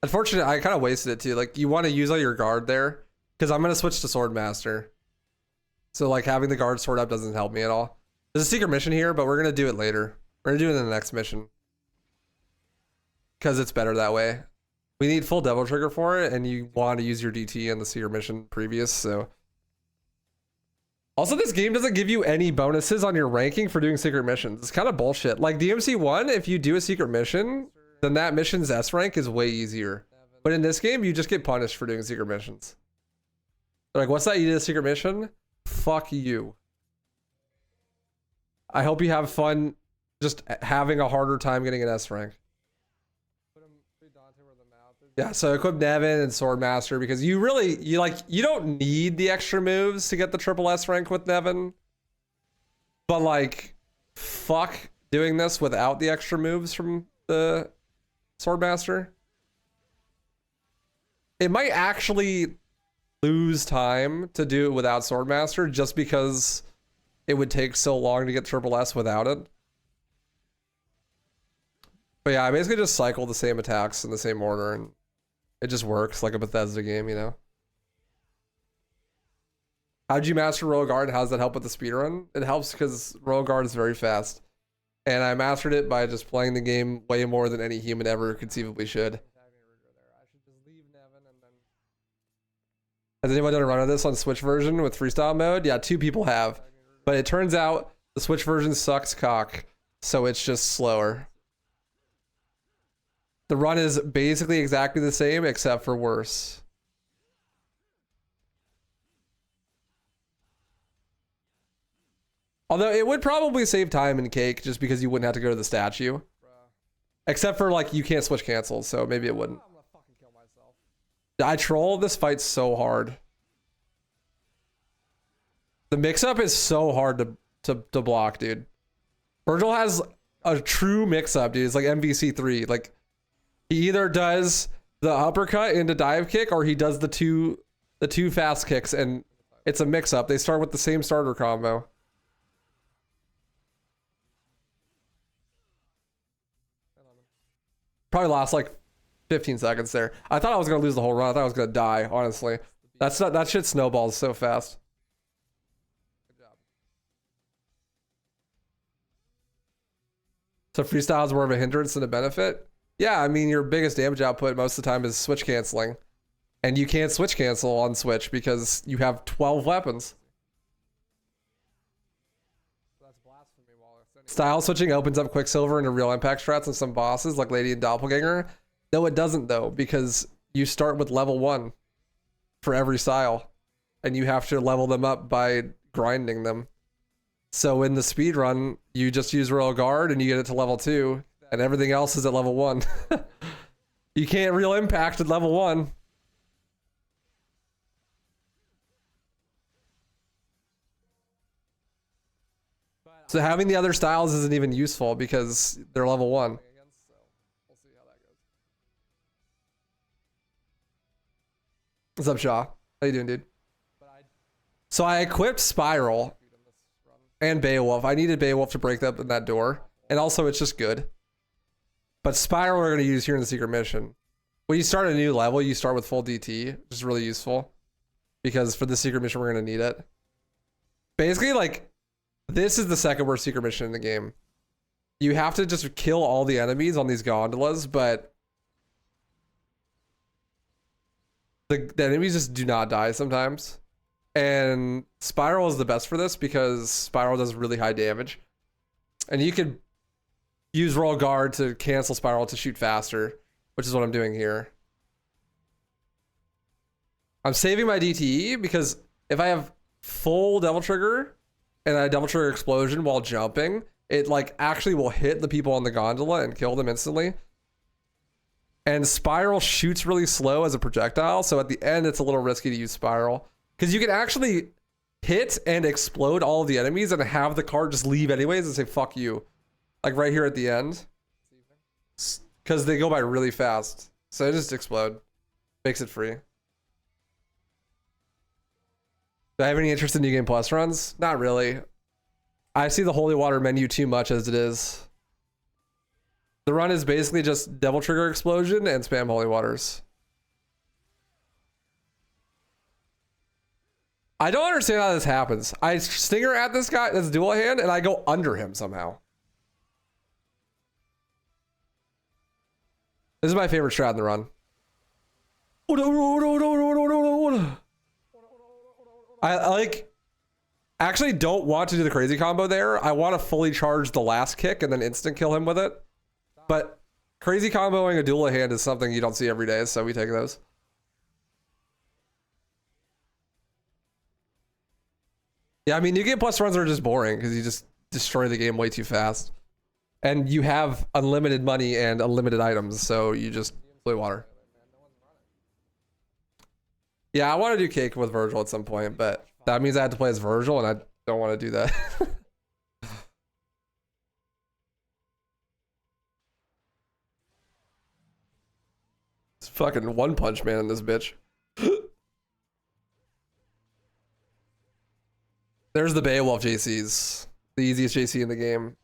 Unfortunately, I kind of wasted it too. Like you want to use all your guard there because I'm gonna switch to Swordmaster. So like having the guard sword up doesn't help me at all. There's a secret mission here, but we're gonna do it later. We're gonna do it in the next mission because it's better that way. We need full Devil Trigger for it, and you want to use your DT in the secret mission previous, so. Also, this game doesn't give you any bonuses on your ranking for doing secret missions. It's kind of bullshit. Like DMC1, if you do a secret mission, then that mission's S rank is way easier. But in this game, you just get punished for doing secret missions. They're like, what's that? You did a secret mission? Fuck you. I hope you have fun just having a harder time getting an S rank. Yeah, so equip Nevan and Swordmaster because you don't need the extra moves to get the triple S rank with Nevan. But like, fuck doing this without the extra moves from the Swordmaster. It might actually lose time to do it without Swordmaster just because it would take so long to get triple S without it. But yeah, I basically just cycle the same attacks in the same order and it just works like a Bethesda game, you know? How'd you master Royal Guard? How does that help with the speedrun? It helps because Royal Guard is very fast. And I mastered it by just playing the game way more than any human ever conceivably should. Has anyone done a run of this on Switch version with freestyle mode? Yeah, 2 people have. But it turns out the Switch version sucks cock, so it's just slower. The run is basically exactly the same, except for worse. Although it would probably save time in Cake just because you wouldn't have to go to the statue. Except for like, you can't switch cancel, so maybe it wouldn't. I'm gonna fucking kill myself. I troll this fight so hard. The mix-up is so hard to block, dude. Vergil has a true mix-up, dude. It's like MVC3. Like, he either does the uppercut into dive kick or he does the two fast kicks, and it's a mix-up. They start with the same starter combo. Probably lost like 15 seconds there. I thought I was gonna lose the whole run. I thought I was gonna die, honestly. That shit snowballs so fast. Good job. So freestyle is more of a hindrance than a benefit? Yeah, I mean, your biggest damage output most of the time is switch canceling. And you can't switch cancel on Switch because you have 12 weapons. Style switching opens up Quicksilver into real impact strats and some bosses like Lady and Doppelganger. No, it doesn't though, because you start with level 1 for every style. And you have to level them up by grinding them. So in the speedrun, you just use Royal Guard and you get it to level 2. And everything else is at level 1. You can't real impact at level 1. So having the other styles isn't even useful because they're level 1. What's up, Shaw? How you doing, dude? So I equipped Spiral and Beowulf. I needed Beowulf to break up in that door. And also, it's just good. But Spiral we're going to use here in the secret mission. When you start a new level, you start with full DT, which is really useful. Because for the secret mission, we're going to need it. Basically, like, this is the second worst secret mission in the game. You have to just kill all the enemies on these gondolas, but the enemies just do not die sometimes. And Spiral is the best for this because Spiral does really high damage. And you could use Royal Guard to cancel Spiral to shoot faster, which is what I'm doing here. I'm saving my DTE because if I have full Devil Trigger and I Devil Trigger Explosion while jumping, it like actually will hit the people on the gondola and kill them instantly. And Spiral shoots really slow as a projectile, so at the end it's a little risky to use Spiral. Because you can actually hit and explode all of the enemies and have the card just leave anyways and say, fuck you. Like right here at the end. Because they go by really fast. So they just explode. Makes it free. Do I have any interest in New Game Plus runs? Not really. I see the Holy Water menu too much as it is. The run is basically just Devil Trigger Explosion and spam Holy Waters. I don't understand how this happens. I stinger at this guy that's dual hand and I go under him somehow. This is my favorite strat in the run. I like actually don't want to do the crazy combo there. I want to fully charge the last kick and then instant kill him with it. But crazy comboing a dual hand is something you don't see every day, so we take those. Yeah, I mean, New Game Plus runs are just boring because you just destroy the game way too fast. And you have unlimited money and unlimited items, so you just play water. Yeah, I want to do cake with Vergil at some point, but that means I have to play as Vergil, and I don't want to do that. It's fucking One Punch Man in this bitch. There's the Beowulf JCs. The easiest JC in the game.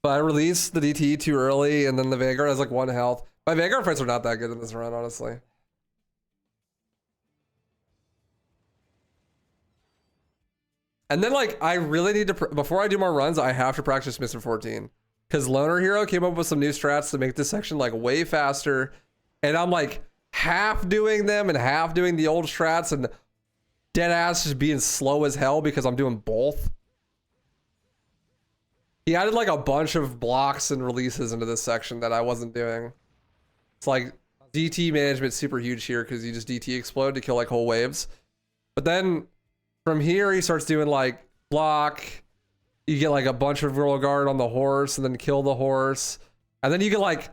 But I released the DT too early, and then the Vanguard has like 1 health. My Vanguard fights are not that good in this run, honestly. And then like, I really need to, before I do more runs, I have to practice Mr. 14. Because Loner Hero came up with some new strats to make this section like way faster. And I'm like half doing them and half doing the old strats and dead ass just being slow as hell because I'm doing both. He added like a bunch of blocks and releases into this section that I wasn't doing. It's like DT management super huge here because you just DT explode to kill like whole waves. But then from here, he starts doing like block. You get like a bunch of Royal Guard on the horse and then kill the horse. And then you get like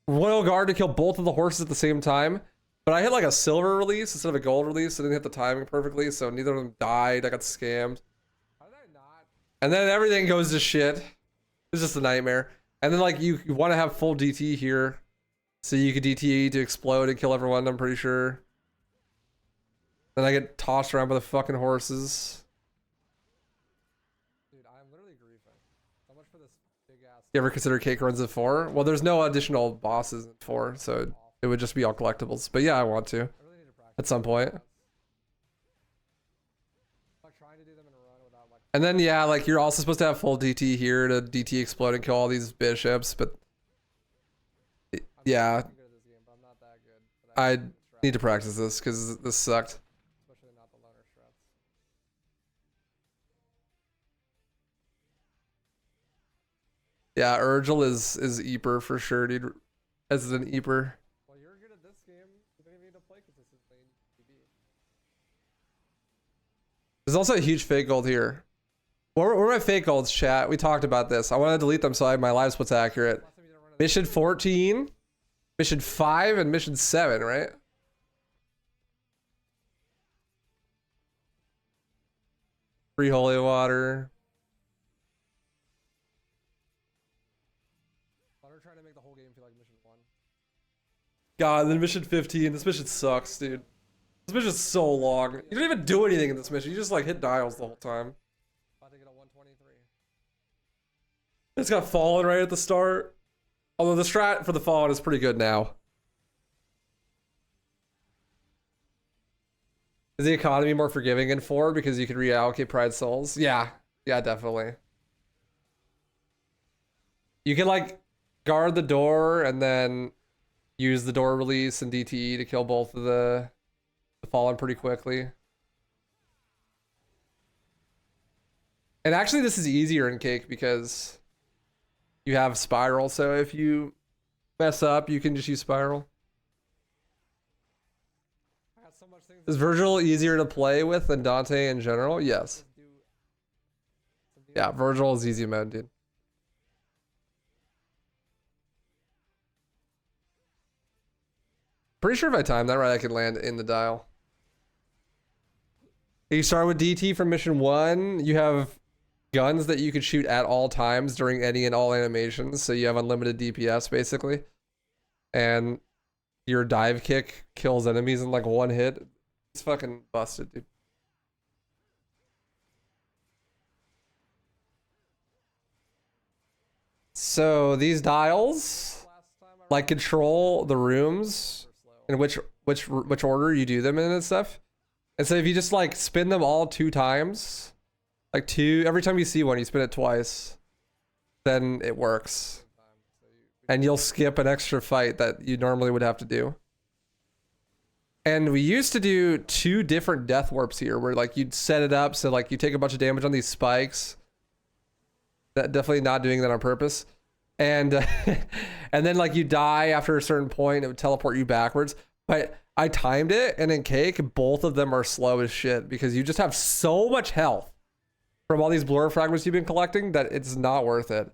Royal Guard to kill both of the horses at the same time. But I hit like a silver release instead of a gold release. I didn't hit the timing perfectly, so neither of them died. I got scammed. How did I not? And then everything goes to shit. It's just a nightmare. And then like you want to have full DT here. So you could DT to explode and kill everyone, I'm pretty sure. Then I get tossed around by the fucking horses. Dude, I'm literally griefing. How much for this big ass? You ever consider cake runs at 4? Well, there's no additional bosses in 4, so it would just be all collectibles. But yeah, I want to. At some point. And then yeah, like you're also supposed to have full DT here to DT explode and kill all these bishops, but yeah. I need to practice this because this sucked. Yeah, Vergil is Eeper for sure, dude. As an Eeper. Well, you're good at this game. You don't even need to play consistently in PB. There's also a huge fake gold here. Where are my fake golds, chat? We talked about this. I want to delete them so I have my live splits accurate. Mission 14, mission 5, and mission 7, right? Free holy water. Trying to make the whole game feel like mission 1. God, then mission 15. This mission sucks, dude. This mission's so long. You don't even do anything in this mission. You just like hit dials the whole time. I think it at 123. It's got Fallen right at the start. Although the strat for the Fallen is pretty good now. Is the economy more forgiving in 4 because you can reallocate Pride Souls? Yeah. Yeah, definitely. You can like guard the door and then use the door release and DTE to kill both of the Fallen pretty quickly. And actually this is easier in Cake because you have Spiral, so if you mess up, you can just use Spiral. Is Vergil easier to play with than Dante in general? Yes. Yeah, Vergil is easy mode, dude. Pretty sure if I time that right, I could land in the dial. You start with DT from mission 1. You have guns that you can shoot at all times during any and all animations. So you have unlimited DPS basically. And your dive kick kills enemies in like 1 hit. It's fucking busted, dude. So these dials like control the rooms and which order you do them in and stuff. And so if you just like spin them all 2 times, like every time you see one, you spin it twice, then it works. And you'll skip an extra fight that you normally would have to do. And we used to do 2 different death warps here where like you'd set it up so like you take a bunch of damage on these spikes. That definitely not doing that on purpose. And and then like you die after a certain point, it would teleport you backwards. But I timed it, and in Cake, both of them are slow as shit because you just have so much health from all these blur fragments you've been collecting that it's not worth it.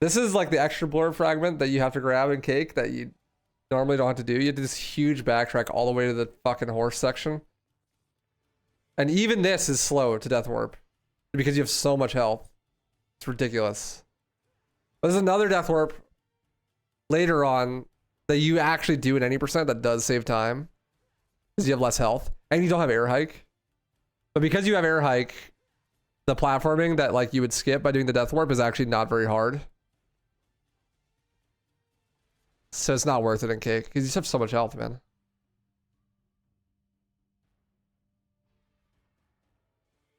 This is like the extra blur fragment that you have to grab in Cake that you normally don't have to do. You have to do this huge backtrack all the way to the fucking horse section. And even this is slow to Death Warp because you have so much health. It's ridiculous. There's another Death Warp later on that you actually do at any percent that does save time because you have less health and you don't have air hike. But because you have air hike, the platforming that like you would skip by doing the Death Warp is actually not very hard. So it's not worth it in Cake because you just have so much health, man.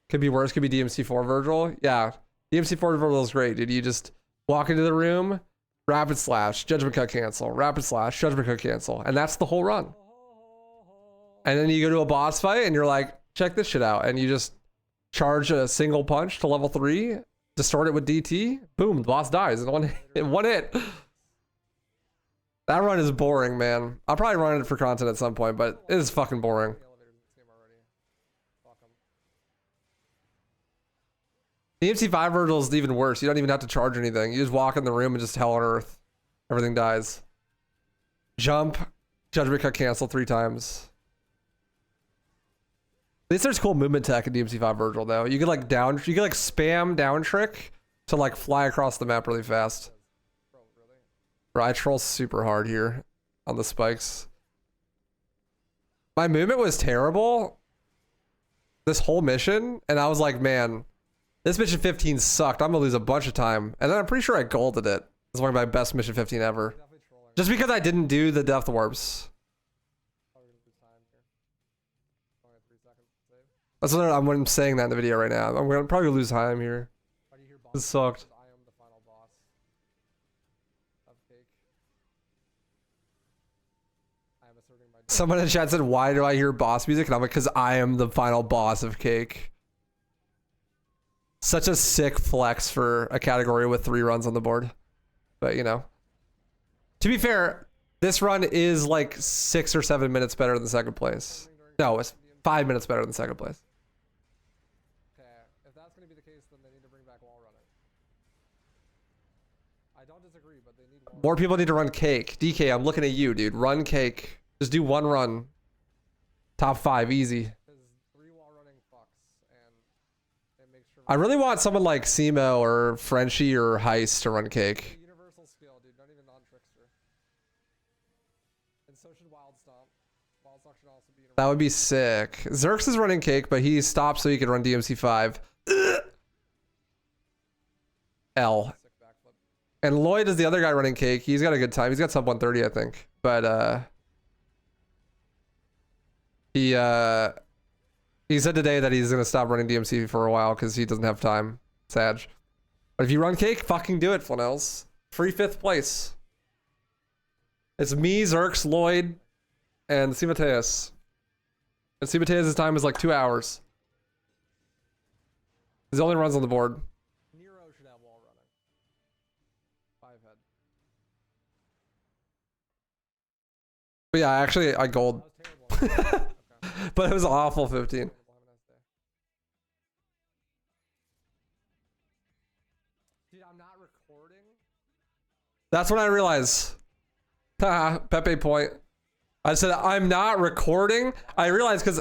Could be worse. Could be DMC4 Vergil. Yeah, DMC4 Vergil is great, dude. You just walk into the room, rapid slash, judgment cut cancel, rapid slash, judgment cut cancel, and that's the whole run. And then you go to a boss fight and you're like, check this shit out, and you just charge a single punch to level 3, distort it with DT, boom, the boss dies in one hit. That run is boring, man. I'll probably run it for content at some point, but it is fucking boring. The MC5 Vergil is even worse. You don't even have to charge anything. You just walk in the room and just hell on earth. Everything dies. Jump, judgment cut cancel 3 times. At least there's cool movement tech in DMC5 Vergil though. You could like spam down trick to like fly across the map really fast. Bro, I troll super hard here on the spikes. My movement was terrible this whole mission, and I was like, man, this mission 15 sucked. I'm gonna lose a bunch of time. And then I'm pretty sure I golded it. It's one of my best mission 15 ever. Just because I didn't do the Death Warps. That's what I'm saying that in the video right now. I'm gonna probably lose time here. This sucked. Someone in chat said, why do I hear boss music? And I'm like, because I am the final boss of Cake. Such a sick flex for a category with 3 runs on the board. But, you know. To be fair, this run is like 6 or 7 minutes better than second place. No, it's 5 minutes better than second place. Okay, if that's going to be the case, then they need to bring back wall running. I don't disagree, but they need more people need to run Cake. DK, I'm looking at you, dude. Run Cake. Just do one run. Top 5, easy. I really want someone like Simo or Frenchie or Heist to run Cake. Universal skill, dude. Not even non-trickster. And so should Wild Stomp. Wild Stomp should also be. That would be sick. Zerx is running Cake, but he stopped so he could run DMC5. L. And Lloyd is the other guy running Cake. He's got a good time. He's got sub 130, I think. But he said today that he's gonna stop running DMC for a while because he doesn't have time. Sag. But if you run Cake, fucking do it, Flanels. Free 5th place. It's me, Zerx, Lloyd, and Simateus. And Simateus' time is like 2 hours. He's the only runs on the board. Nero should have wall running. 5 head. But yeah, actually, I gold. But it was awful 15. Dude, I'm not recording. That's when I realized. Pepe point. I said, I'm not recording. I realized because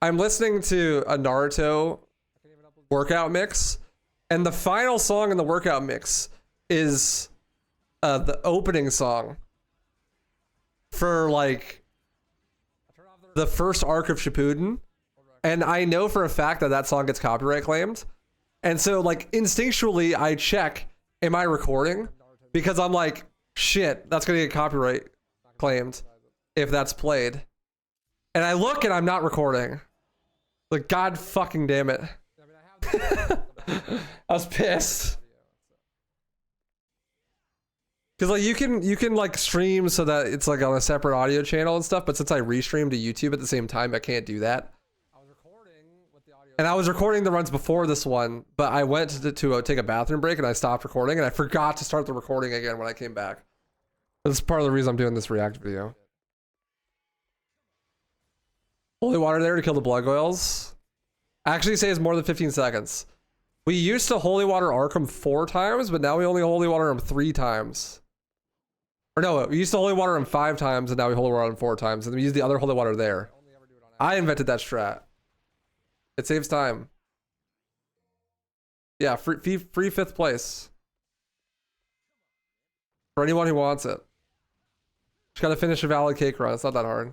I'm listening to a Naruto workout mix, and the final song in the workout mix is the opening song for like the first arc of Shippuden, and I know for a fact that that song gets copyright claimed, and so like instinctually I check, am I recording? Because I'm like, shit, that's gonna get copyright claimed if that's played, and I look and I'm not recording. Like, god fucking damn it. I was pissed. Because like you can like stream so that it's like on a separate audio channel and stuff, but since I restream to YouTube at the same time, I can't do that. And I was recording the runs before this one, but I went to take a bathroom break and I stopped recording and I forgot to start the recording again when I came back. That's part of the reason I'm doing this react video. Holy water there to kill the blood oils. Actually saves more than 15 seconds. We used to holy water Arkham 4 times, but now we only holy water him 3 times. Or no, we used to holy water him 5 times, and now we holy water him 4 times, and we use the other holy water there. I invented that strat. It saves time. Yeah, free 5th place. For anyone who wants it. Just gotta finish a valid cake run. It's not that hard.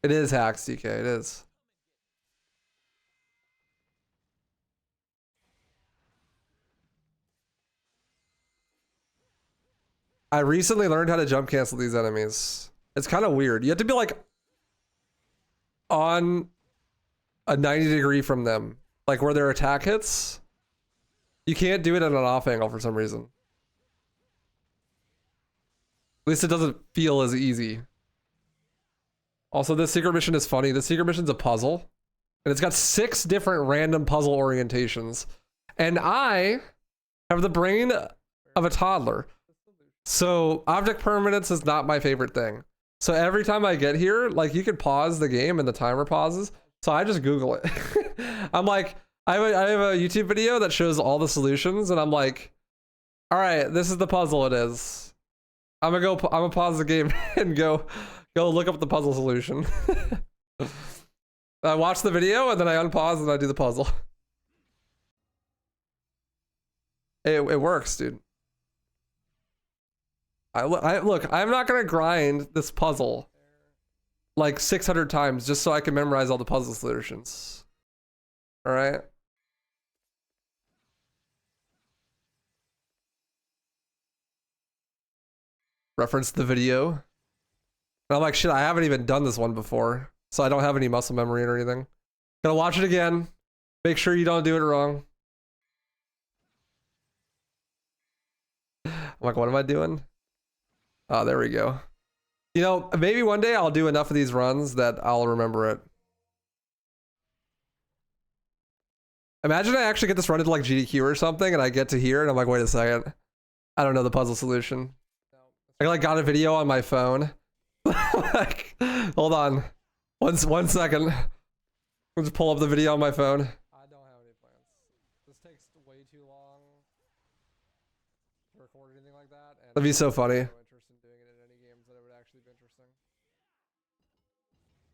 It is hacks, DK. It is. I recently learned how to jump cancel these enemies. It's kind of weird. You have to be like on a 90-degree from them, like where their attack hits. You can't do it at an off angle for some reason. At least it doesn't feel as easy. Also, this secret mission is funny. The secret mission's a puzzle, and it's got 6 different random puzzle orientations. And I have the brain of a toddler. So object permanence is not my favorite thing. So every time I get here, like you could pause the game and the timer pauses. So I just Google it. I'm like, I have a YouTube video that shows all the solutions, and I'm like, all right, this is the puzzle it is. I'm gonna pause the game and go look up the puzzle solution. I watch the video and then I unpause and I do the puzzle. It works, dude. Look, I'm not gonna grind this puzzle like 600 times just so I can memorize all the puzzle solutions. All right. Reference the video. And I'm like, shit, I haven't even done this one before, so I don't have any muscle memory or anything. Gotta watch it again. Make sure you don't do it wrong. I'm like, what am I doing? Oh, there we go. You know, maybe one day I'll do enough of these runs that I'll remember it. Imagine I actually get this run into like GDQ or something and I get to here and I'm like, wait a second. I don't know the puzzle solution. I like got a video on my phone. Like, hold on. One second. I'll just pull up the video on my phone. I don't have any plans. This takes way too long to record anything like that. And that'd be so funny.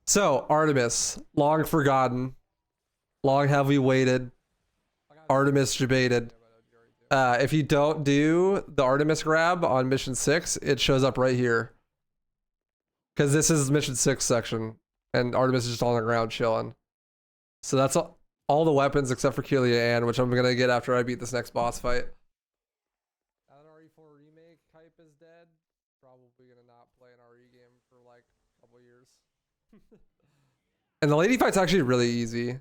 So, Artemis, long forgotten, long have we waited, Artemis debated. If you don't do the Artemis grab on mission 6, it shows up right here. Because this is mission 6 section, and Artemis is just on the ground chilling. So that's all the weapons except for Kelia Ann, which I'm gonna get after I beat this next boss fight. An RE4 remake hype is dead. Probably gonna not play an RE game for like a couple years. And the lady fight's actually really easy.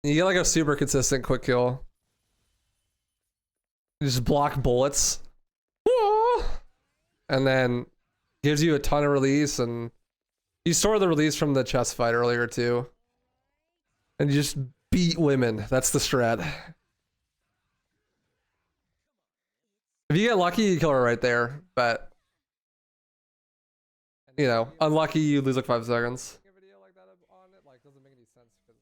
You get like a super consistent quick kill. You just block bullets. And then gives you a ton of release, and you store the release from the chest fight earlier too. And you just beat women. That's the strat. If you get lucky, you kill her right there, but you know, unlucky, you lose like 5 seconds. A video like that on it like doesn't make any sense because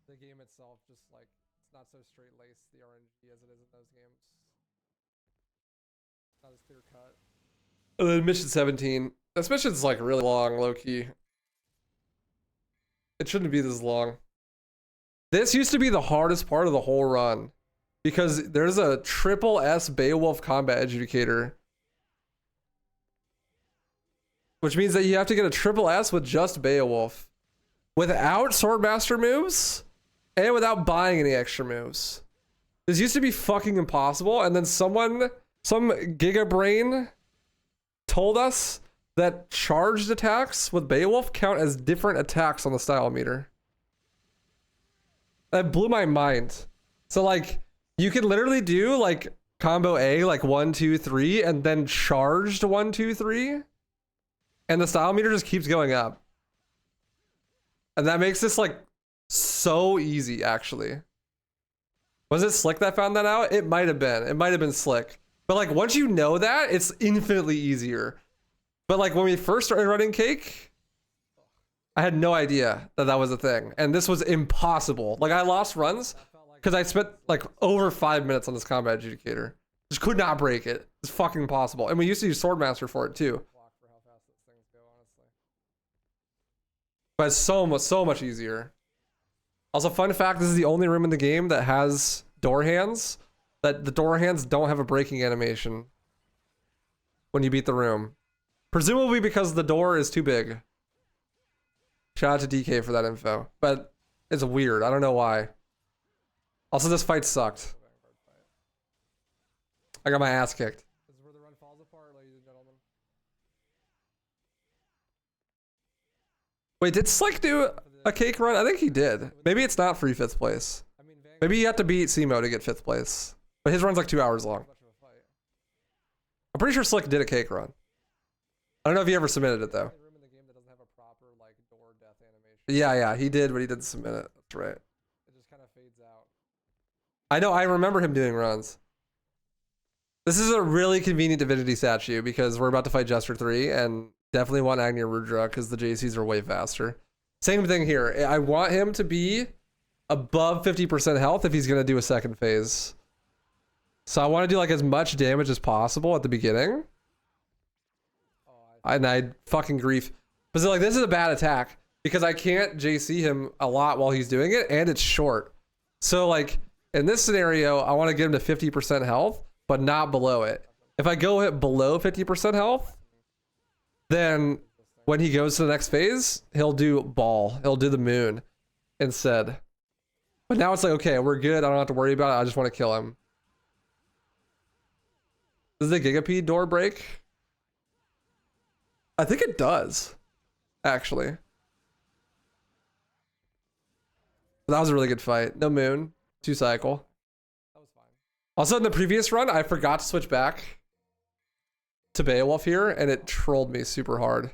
the game itself just like it's not so straight laced the RNG as it is in those games. It's not as clear cut. And then mission 17. This mission's like really long, low key. It shouldn't be this long. This used to be the hardest part of the whole run because there's a triple S Beowulf combat adjudicator. Which means that you have to get a triple S with just Beowulf. Without Swordmaster moves, and without buying any extra moves. This used to be fucking impossible, and then some Giga Brain told us that charged attacks with Beowulf count as different attacks on the style meter. That blew my mind. So like, you can literally do like combo A, like 1, 2, 3, and then charged 1, 2, 3. And the style meter just keeps going up. And that makes this like so easy, actually. Was it Slick that found that out? It might have been. It might have been Slick. But like once you know that, it's infinitely easier. But like when we first started running Cake, I had no idea that that was a thing. And this was impossible. Like I lost runs because I spent like over 5 minutes on this combat adjudicator. Just could not break it. It's fucking impossible. And we used to use Swordmaster for it too. But it's so much easier. Also, fun fact, this is the only room in the game that has door hands. That the door hands don't have a breaking animation when you beat the room. Presumably because the door is too big. Shout out to DK for that info. But it's weird. I don't know why. Also, this fight sucked. I got my ass kicked. This is where the run falls apart, ladies and gentlemen. Wait, did Slick do a Cake run? I think he did. Maybe it's not free 5th place. Maybe you have to beat Simo to get 5th place. But his run's like 2 hours long. I'm pretty sure Slick did a Cake run. I don't know if he ever submitted it though. Yeah, he did, but he didn't submit it. That's right. It just kind of fades out. I know, I remember him doing runs. This is a really convenient Divinity statue because we're about to fight Jester 3 and definitely want Agni Rudra because the JCs are way faster. Same thing here. I want him to be above 50% health if he's going to do a second phase. So I want to do like as much damage as possible at the beginning. And I fucking grief. But so like this is a bad attack because I can't JC him a lot while he's doing it and it's short. So like in this scenario, I want to get him to 50% health, but not below it. If I go hit below 50% health, then when he goes to the next phase, he'll do ball. He'll do the moon instead. But now it's like, okay, we're good. I don't have to worry about it. I just want to kill him. Does the Gigapede door break? I think it does, actually. That was a really good fight. No moon, 2 cycle. That was fine. Also in the previous run, I forgot to switch back to Beowulf here and it trolled me super hard.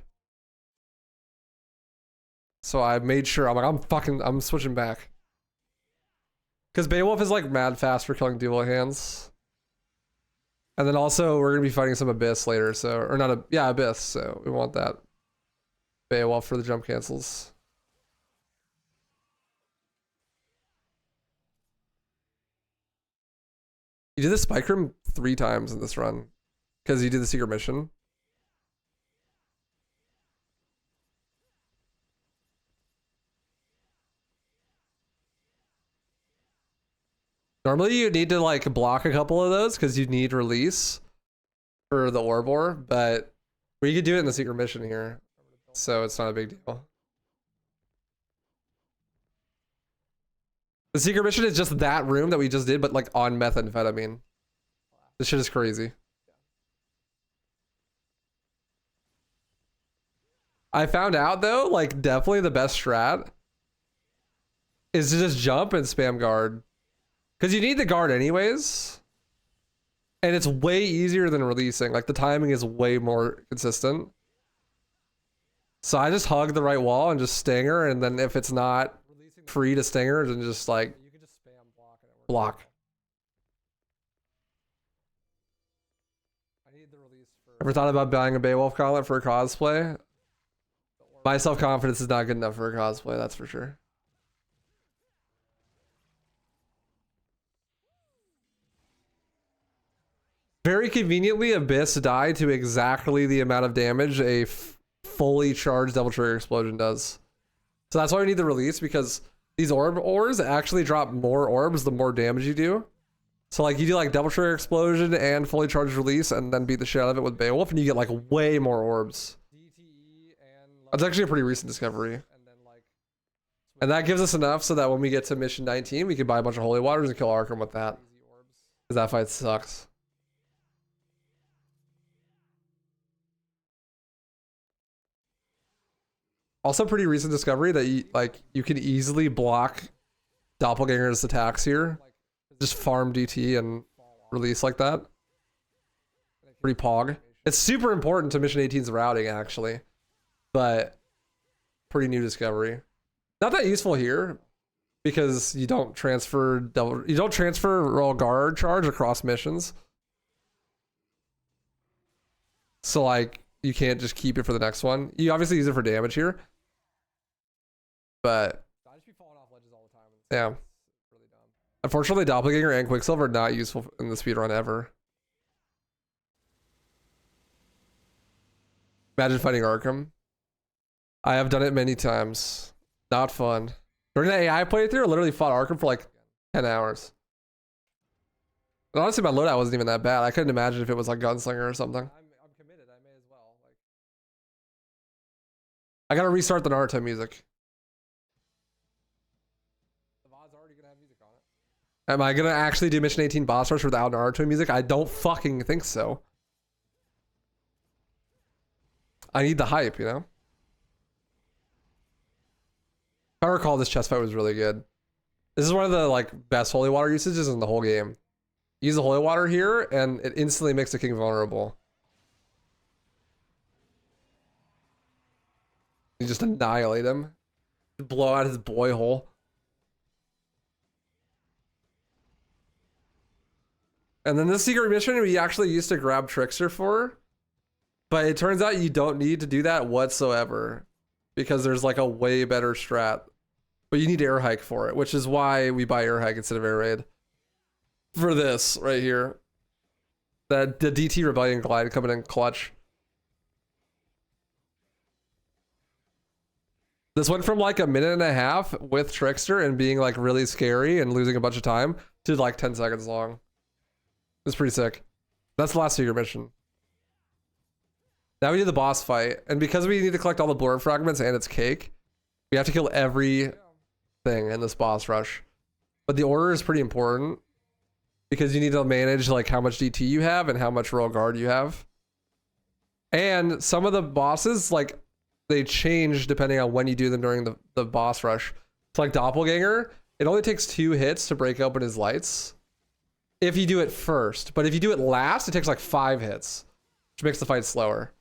So I made sure, I'm like, I'm switching back. Because Beowulf is like mad fast for killing dual hands. And then also we're gonna be fighting some Abyss later, so, or not a, yeah, Abyss, so we want that Beowulf for the jump cancels. You did the spike room 3 times in this run because you did the secret mission. Normally you need to like block a couple of those because you need release for the Orbor, but we could do it in the secret mission here, so it's not a big deal. The secret mission is just that room that we just did, but like on methamphetamine. This shit is crazy. I found out though, like definitely the best strat is to just jump and spam guard. Because you need the guard anyways. And it's way easier than releasing. Like the timing is way more consistent. So I just hug the right wall and just stinger, and then if it's not free to stinger, then just like block. Ever thought about buying a Beowulf gauntlet for a cosplay? My self-confidence is not good enough for a cosplay, that's for sure. Very conveniently, Abyss died to exactly the amount of damage a fully charged double trigger explosion does. So that's why we need the release, because these ores actually drop more orbs the more damage you do. So like you do like double trigger explosion and fully charged release and then beat the shit out of it with Beowulf and you get like way more orbs. That's actually a pretty recent discovery. And that gives us enough so that when we get to mission 19, we can buy a bunch of holy waters and kill Arkham with that. Because that fight sucks. Also pretty recent discovery that you can easily block Doppelganger's attacks here. Just farm DT and release like that. Pretty pog. It's super important to mission 18's routing actually. But pretty new discovery. Not that useful here because you don't transfer royal guard charge across missions. So like you can't just keep it for the next one. You obviously use it for damage here, but I just be falling off ledges all the time. Yeah. Really dumb. Unfortunately, Doppelganger and Quicksilver are not useful in the speedrun ever. Imagine fighting Arkham. I have done it many times. Not fun. During the AI playthrough, I literally fought Arkham for like 10 hours. And honestly, my loadout wasn't even that bad. I couldn't imagine if it was like Gunslinger or something. I'm committed. I may as well. Like, I gotta restart the Naruto music. The VOD's already gonna have music on it. Am I gonna actually do Mission 18 boss rush without Naruto music? I don't fucking think so. I need the hype, you know? If I recall, this chest fight was really good. This is one of the like best holy water usages in the whole game. Use the holy water here, and it instantly makes the king vulnerable. You just annihilate him. Blow out his boy hole. And then this secret mission we actually used to grab Trickster for. But it turns out you don't need to do that whatsoever. Because there's like a way better strat. But you need air hike for it, which is why we buy air hike instead of air raid. For this right here. The DT Rebellion Glide coming in clutch. This went from like a minute and a half with Trickster and being like really scary and losing a bunch of time to like 10 seconds long. It's pretty sick. That's the last secret mission. Now we do the boss fight. And because we need to collect all the blur fragments and its cake, we have to kill everything in this boss rush. But the order is pretty important. Because you need to manage like how much DT you have and how much royal guard you have. And some of the bosses, like, they change depending on when you do them during the boss rush. It's like Doppelganger. It only takes 2 hits to break open his lights. If you do it first. But if you do it last, it takes like 5 hits. Which makes the fight slower.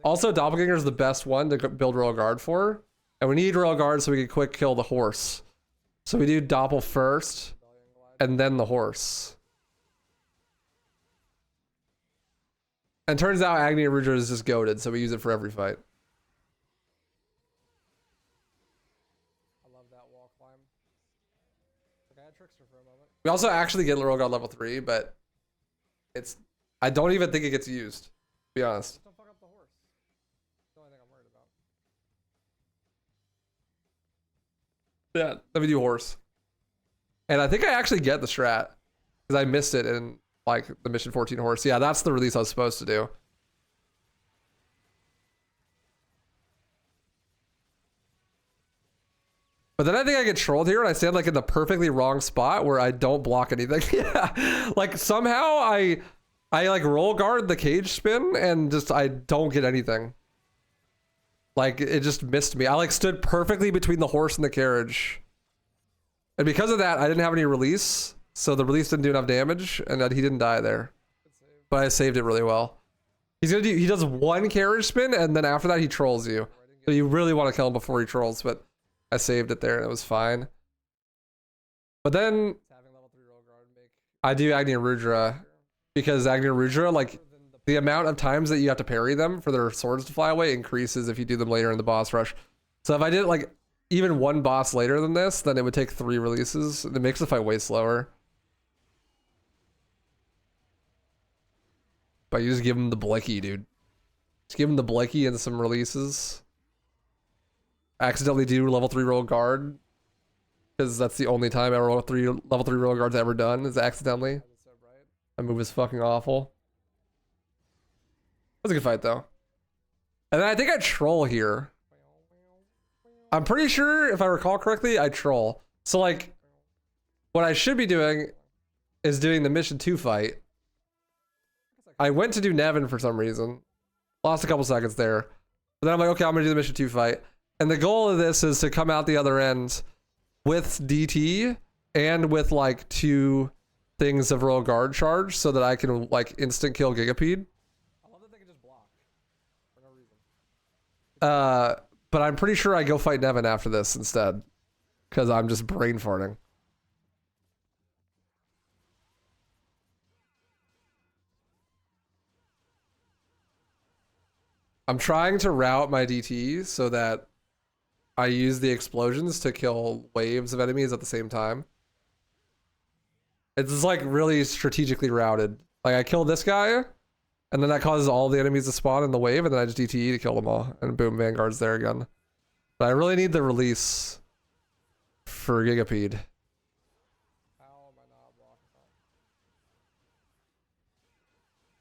Also, Doppelganger is the best one to build royal guard for. And we need royal guard so we can quick kill the horse. So we do Doppel first. And then the horse. And turns out Agni Rudra is just goated, so we use it for every fight. I love that wall climb. Like I had Trickster for a moment. We also actually get Royal God level 3, but it's I don't even think it gets used, to be honest. Don't fuck up the horse. That's the only thing I'm worried about. Yeah, let me do horse. And I think I actually get the strat because I missed it in like the mission 14 horse. Yeah, that's the release I was supposed to do. But then I think I get trolled here and I stand like in the perfectly wrong spot where I don't block anything. Yeah, like somehow I like roll guard the cage spin and just I don't get anything. Like it just missed me. I like stood perfectly between the horse and the carriage. And because of that, I didn't have any release. So the release didn't do enough damage and he didn't die there. But I saved it really well. He does 1 carriage spin and then after that he trolls you. So you really want to kill him before he trolls, but I saved it there and it was fine. But then I do Agni Rudra because Agni Rudra, like the amount of times that you have to parry them for their swords to fly away increases if you do them later in the boss rush. So if I did like even 1 boss later than this, then it would take 3 releases. It makes the fight way slower. But you just give him the blicky, dude. Just give him the blicky and some releases. Accidentally do level 3 roll guard. Because that's the only time level 3 roll guard's ever done is accidentally. That move is fucking awful. That was a good fight though. And then I think I troll here. I'm pretty sure, if I recall correctly, I troll. So like, what I should be doing is doing the mission 2 fight. I went to do Nevan for some reason. Lost a couple seconds there. But then I'm like, okay, I'm gonna do the mission 2 fight. And the goal of this is to come out the other end with DT and with like 2 things of royal guard charge so that I can like instant kill Gigapede. I love that they can just block for no reason. But I'm pretty sure I go fight Nevan after this instead. Because I'm just brain farting. I'm trying to route my DT so that I use the explosions to kill waves of enemies at the same time. It's just like really strategically routed. Like I kill this guy, and then that causes all the enemies to spawn in the wave, and then I just DTE to kill them all, and boom, Vanguard's there again. But I really need the release for Gigapede.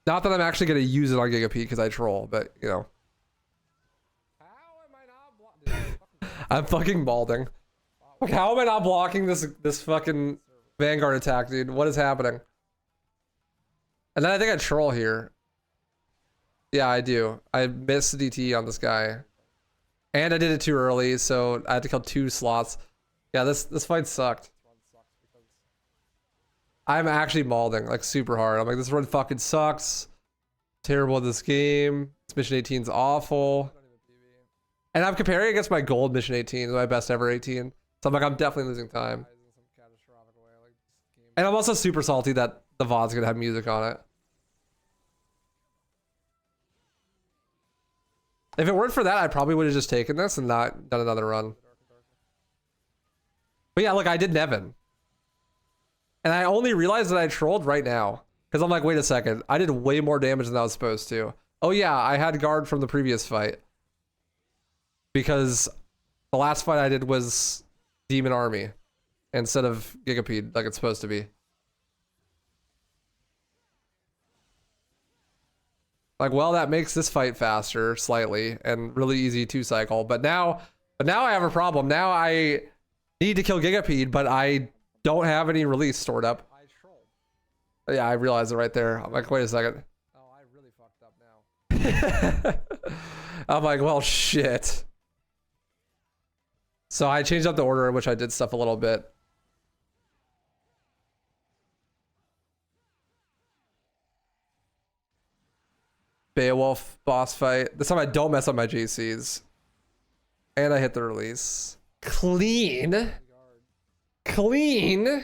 Not that I'm actually going to use it on Gigapede because I troll, but you know. I'm fucking balding. Like, how am I not blocking this fucking Vanguard attack, dude? What is happening? And then I think I troll here. Yeah, I do. I missed DT on this guy. And I did it too early, so I had to kill 2 slots. Yeah, this fight sucked. I'm actually balding, like, super hard. I'm like, this run fucking sucks. Terrible at this game. This mission 18's awful. And I'm comparing against my gold mission 18, my best ever 18. So I'm like, I'm definitely losing time. And I'm also super salty that the VOD's gonna have music on it. If it weren't for that, I probably would have just taken this and not done another run. But yeah, look, I did Nevan. And I only realized that I trolled right now. Because I'm like, wait a second. I did way more damage than I was supposed to. Oh yeah, I had guard from the previous fight. Because the last fight I did was Demon Army. Instead of Gigapede, like it's supposed to be. Like, well, that makes this fight faster, slightly, and really easy to cycle. But now I have a problem. Now I need to kill Gigapede, but I don't have any release stored up. Yeah, I realized it right there. I'm like, wait a second. Oh, I really fucked up now. I'm like, well, shit. So I changed up the order in which I did stuff a little bit. Beowulf boss fight. This time I don't mess up my JCs. And I hit the release. Clean. Clean. I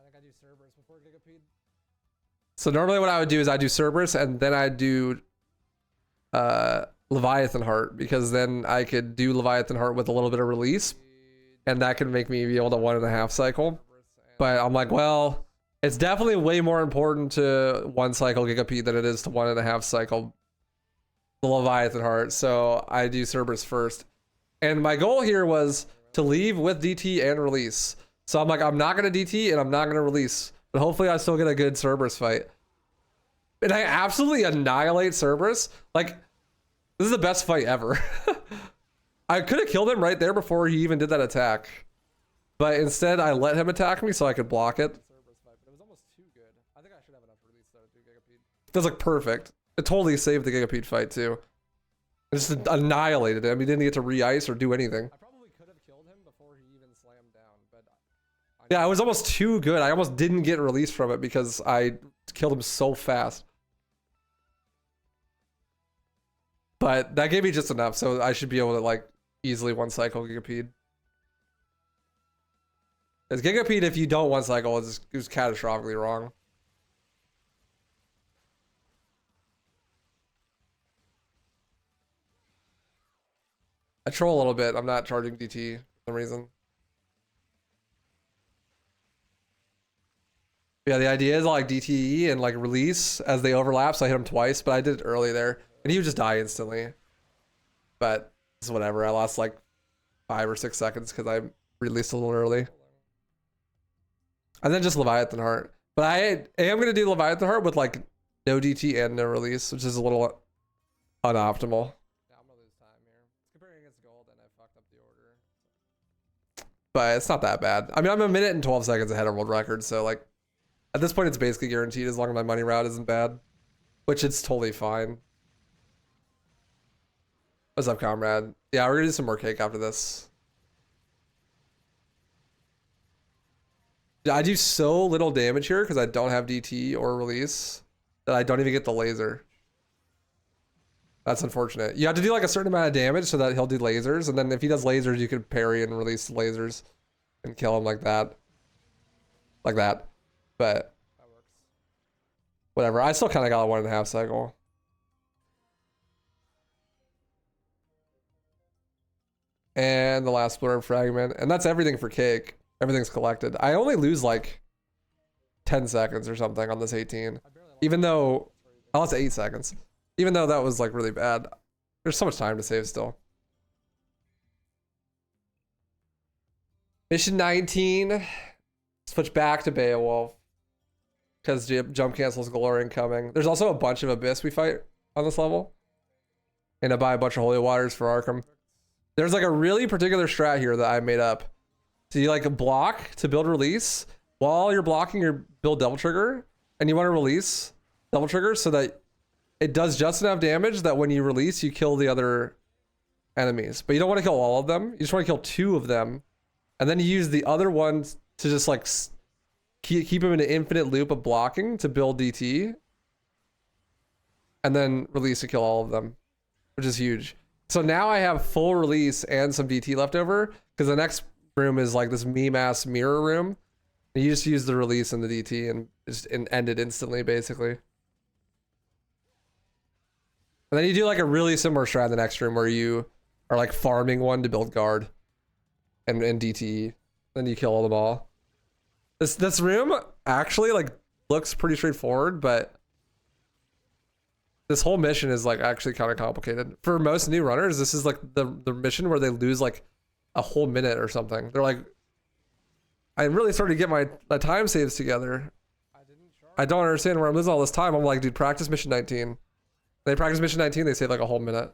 think I do Cerberus before Gigapede. So normally what I would do is I do Cerberus and then I do Leviathan Heart, because then I could do Leviathan Heart with a little bit of release and that could make me be able to 1.5 cycle. But I'm like, well, it's definitely way more important to 1 cycle Gigapede than it is to 1.5 cycle the Leviathan Heart. So I do Cerberus first. And my goal here was to leave with DT and release. So I'm like, I'm not going to DT and I'm not going to release. But hopefully I still get a good Cerberus fight. And I absolutely annihilate Cerberus. Like, this is the best fight ever. I could have killed him right there before he even did that attack. But instead, I let him attack me so I could block it. That's like perfect. It totally saved the Gigapede fight too. It just annihilated him. He didn't get to re-ice or do anything. I probably could have killed him before he even slammed down, but yeah, it was almost too good. I almost didn't get released from it because I killed him so fast. But that gave me just enough, so I should be able to like easily 1 cycle Gigapede. Because Gigapede, if you don't 1 cycle, is catastrophically wrong. I troll a little bit. I'm not charging DT for some reason. Yeah, the idea is like DTE and like release as they overlap, so I hit him twice, but I did it early there. And he would just die instantly. But it's whatever. I lost like 5 or 6 seconds because I released a little early. And then just Leviathan Heart. But I am going to do Leviathan Heart with like no DT and no release, which is a little unoptimal. But it's not that bad. I mean, I'm 1 minute and 12 seconds ahead of world record, so like at this point it's basically guaranteed as long as my money route isn't bad, which it's totally fine. What's up, comrade? Yeah, we're gonna do some more cake after this. Yeah, I do so little damage here because I don't have DT or release that I don't even get the laser. That's unfortunate. You have to do like a certain amount of damage so that he'll do lasers, and then if he does lasers, you can parry and release lasers and kill him like that. Like that. But whatever. I still kind of got a 1.5 cycle. And the last blurb fragment. And that's everything for cake. Everything's collected. I only lose like 10 seconds or something on this 18. Even though, I lost 8 seconds. Even though that was like really bad. There's so much time to save still. Mission 19. Switch back to Beowulf. Because jump cancels galore incoming. There's also a bunch of Abyss we fight on this level. And I buy a bunch of Holy Waters for Arkham. There's like a really particular strat here that I made up. So you like block to build release. While you're blocking your build Devil Trigger. And you want to release Devil Trigger so that it does just enough damage that when you release, you kill the other enemies. But you don't want to kill all of them. You just want to kill 2 of them. And then you use the other ones to just like keep them in an infinite loop of blocking to build DT. And then release to kill all of them. Which is huge. So now I have full release and some DT left over. Because the next room is like this meme-ass mirror room. And you just use the release and the DT and just end it instantly, basically. And then you do like a really similar strat in the next room where you are like farming one to build guard and DT. Then you kill them all. This room actually like looks pretty straightforward, but this whole mission is like actually kind of complicated. For most new runners, this is like the mission where they lose like a whole minute or something. They're like, I really started to get my time saves together. I don't understand where I'm losing all this time. I'm like, dude, practice mission 19. They practice mission 19, they save like a whole minute.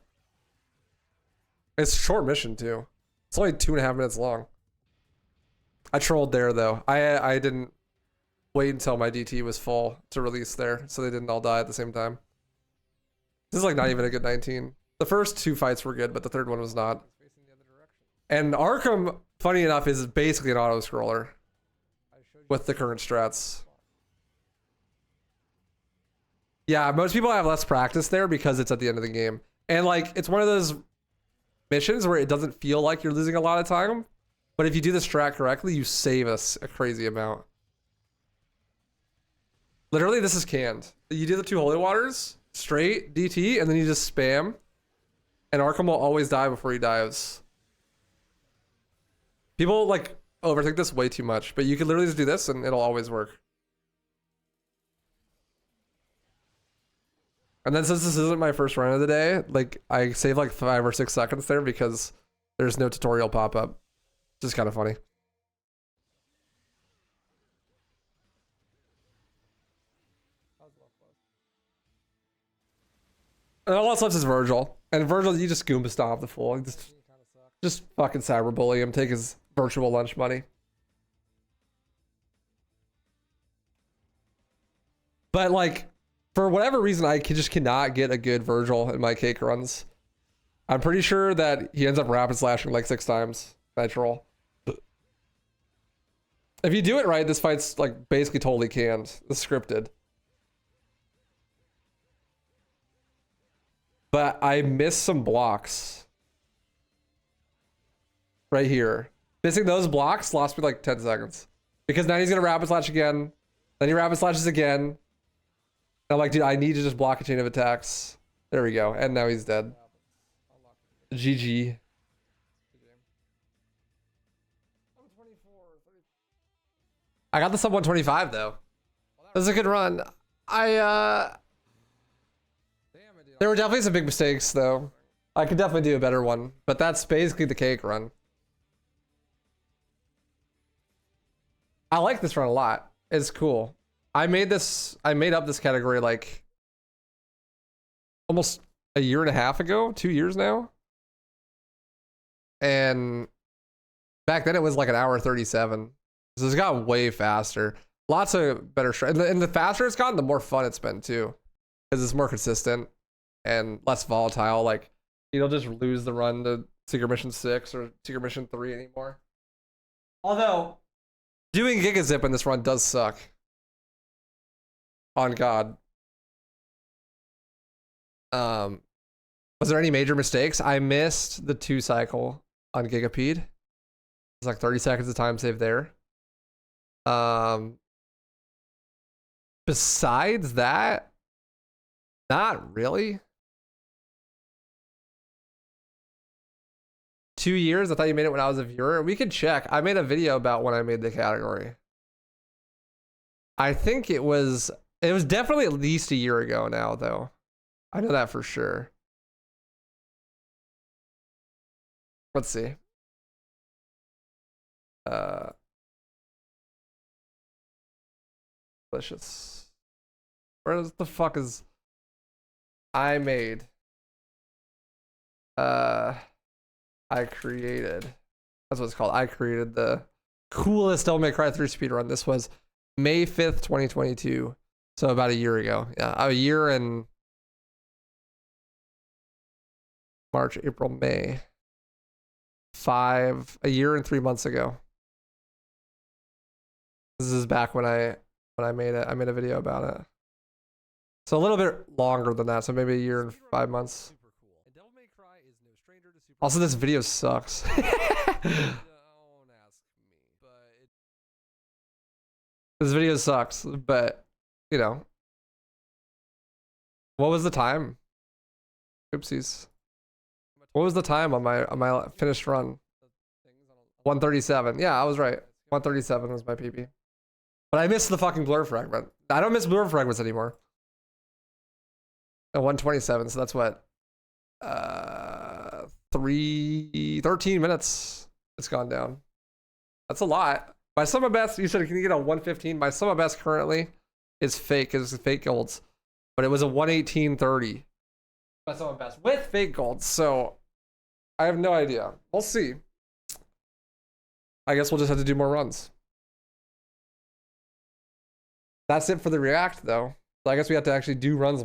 It's a short mission too. It's only 2.5 minutes long. I trolled there though. I didn't wait until my DT was full to release there, so they didn't all die at the same time. This is like not even a good 19. The first 2 fights were good, but the third one was not. And Arkham, funny enough, is basically an auto-scroller with the current strats. Yeah, most people have less practice there because it's at the end of the game. And like, it's one of those missions where it doesn't feel like you're losing a lot of time. But if you do the strat correctly, you save us a crazy amount. Literally, this is canned. You do the 2 Holy Waters, straight, DT, and then you just spam. And Arkham will always die before he dives. People like overthink this way too much, but you can literally just do this and it'll always work. And then since this isn't my first run of the day, like I save like 5 or 6 seconds there because there's no tutorial pop up. Just kind of funny. And all that's left is Vergil. And Vergil, you just Goomba stomp the fool. Just fucking cyberbully him, take his virtual lunch money. But like, for whatever reason, I just cannot get a good Vergil in my cake runs. I'm pretty sure that he ends up rapid slashing like 6 times. Natural. If you do it right, this fight's like basically totally canned. It's scripted. But I missed some blocks. Right here. Missing those blocks lost me like 10 seconds. Because now he's gonna rapid slash again. Then he rapid slashes again. And I'm like, dude, I need to just block a chain of attacks. There we go. And now he's dead. GG. I got the sub 125 though. That was a good run. There were definitely some big mistakes though. I could definitely do a better one, but that's basically the cake run. I like this run a lot. It's cool. I made up this category like almost a year and a half ago, 2 years now. And back then it was like an hour 37. So it's got way faster. Lots of better and the faster it's gotten, the more fun it's been too. Because it's more consistent and less volatile. Like you don't just lose the run to Secret Mission 6 or Secret Mission 3 anymore. Although doing Giga Zip in this run does suck. On God. Was there any major mistakes? I missed the 2 cycle on Gigapede. It's like 30 seconds of time saved there. Besides that, not really. 2 years? I thought you made it when I was a viewer. We could check. I made a video about when I made the category. I think it was definitely at least a year ago now, though. I know that for sure. Let's see. Delicious. Where the fuck is I made? I created. That's what it's called. I created the coolest Devil May Cry 3 speedrun. This was May 5th, 2022. So about a year ago. Yeah, a year and March, April, May. A year and 3 months ago. This is back when I made it. I made a video about it. So a little bit longer than that. So maybe a year and 5 months. Also, this video sucks. This video sucks, but you know. What was the time? Oopsies. What was the time on my finished run? 137. Yeah, I was right. 137 was my PB. But I missed the fucking blur fragment. I don't miss blur fragments anymore. 127, so that's what? 13 minutes it's gone down. That's a lot. My summer best, you said, can you get a 115? My summer best currently is fake golds, but it was a 118.30. My summer best with fake golds, so I have no idea. We'll see. I guess we'll just have to do more runs. That's it for the React, though. So I guess we have to actually do runs more.